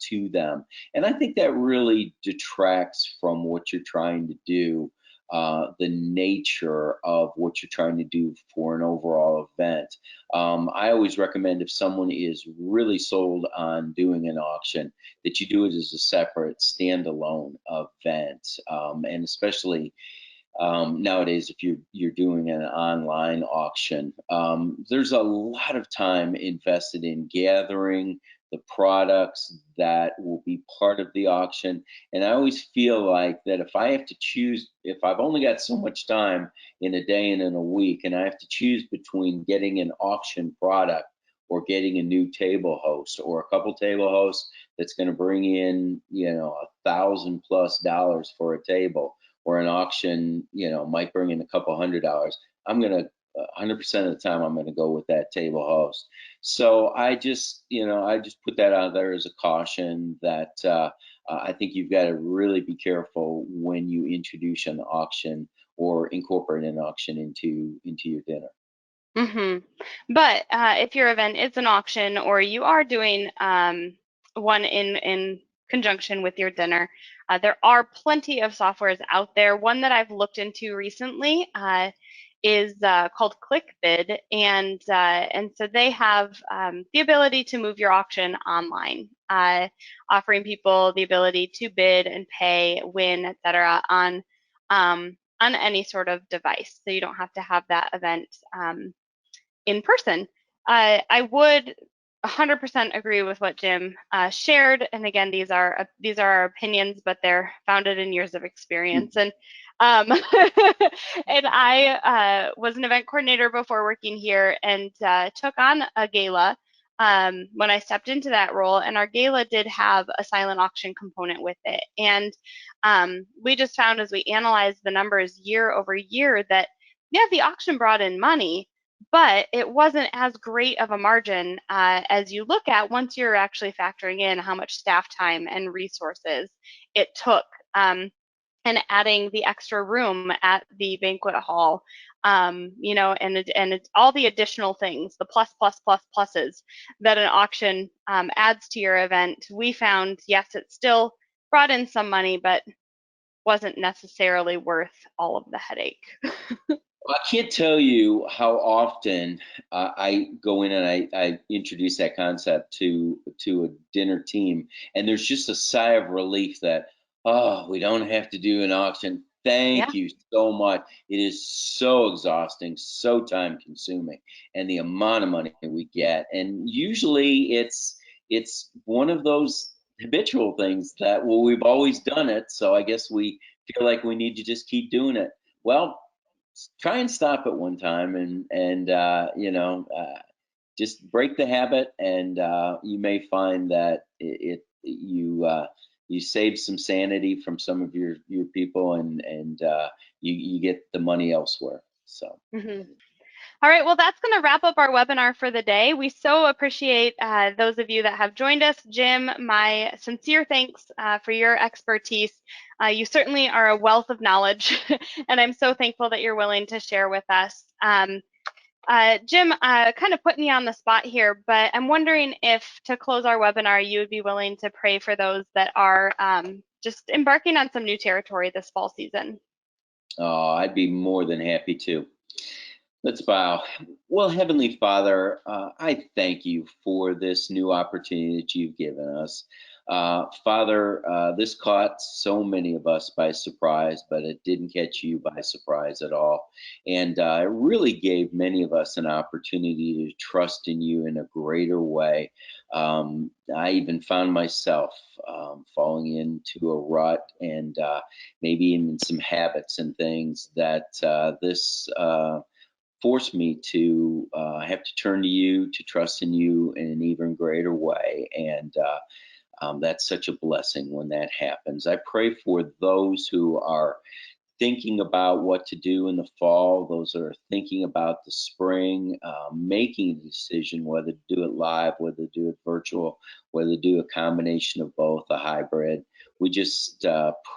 to them. And I think that really detracts from what you're trying to do, the nature of what you're trying to do for an overall event. I always recommend, if someone is really sold on doing an auction, that you do it as a separate standalone event. And especially nowadays, if you're doing an online auction, there's a lot of time invested in gathering the products that will be part of the auction. And I always feel like that if I have to choose, if I've only got so much time in a day and in a week, and I have to choose between getting an auction product or getting a new table host or a couple table hosts that's going to bring in, $1,000+ for a table, or an auction, might bring in a couple $100, I'm going to 100% of the time, I'm going to go with that table host. So I just put that out there as a caution that I think you've got to really be careful when you introduce an auction or incorporate an auction into your dinner. But if your event is an auction, or you are doing one in conjunction with your dinner, there are plenty of softwares out there. One that I've looked into recently is called ClickBid, and so they have the ability to move your auction online, offering people the ability to bid and pay, win, etc. On any sort of device. So you don't have to have that event in person. I would 100% agree with what Jim shared. And again, these are our opinions, but they're founded in years of experience. And and I was an event coordinator before working here, and took on a gala when I stepped into that role. And our gala did have a silent auction component with it. And we just found, as we analyzed the numbers year over year, that yeah, the auction brought in money, but it wasn't as great of a margin as you look at once you're actually factoring in how much staff time and resources it took, and adding the extra room at the banquet hall, and it's all the additional things, the pluses that an auction adds to your event. We found, yes, it still brought in some money, but wasn't necessarily worth all of the headache. Well, I can't tell you how often I go in and I introduce that concept to a dinner team, and there's just a sigh of relief that, oh, we don't have to do an auction. Thank you so much. It is so exhausting, so time consuming, and the amount of money we get. And usually it's one of those habitual things that, well, we've always done it, so I guess we feel like we need to just keep doing it. Well, try and stop at one time, and just break the habit, and you may find that you save some sanity from some of your people, and you get the money elsewhere. So. All right, well, that's going to wrap up our webinar for the day. We so appreciate those of you that have joined us. Jim, my sincere thanks for your expertise. You certainly are a wealth of knowledge, and I'm so thankful that you're willing to share with us. Jim, kind of putting you on the spot here, but I'm wondering if, to close our webinar, you would be willing to pray for those that are just embarking on some new territory this fall season. Oh, I'd be more than happy to. Let's bow. Well, Heavenly Father, I thank you for this new opportunity that you've given us. Father, this caught so many of us by surprise, but it didn't catch you by surprise at all. And it really gave many of us an opportunity to trust in you in a greater way. I even found myself falling into a rut and maybe even some habits and things that this forced me to have to turn to you, to trust in you in an even greater way. And that's such a blessing when that happens. I pray for those who are thinking about what to do in the fall, those that are thinking about the spring, making a decision whether to do it live, whether to do it virtual, whether to do a combination of both, a hybrid. We just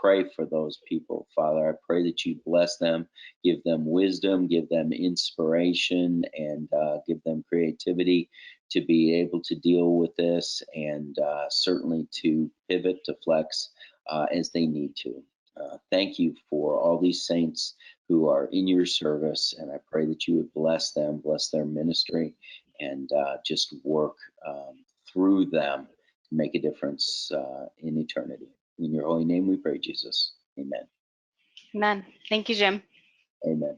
pray for those people, Father. I pray that you bless them, give them wisdom, give them inspiration, and give them creativity to be able to deal with this, and certainly to pivot, to flex as they need to. Thank you for all these saints who are in your service, and I pray that you would bless them, bless their ministry, and just work through them to make a difference in eternity. In your holy name we pray, Jesus. Amen. Amen. Thank you, Jim. Amen.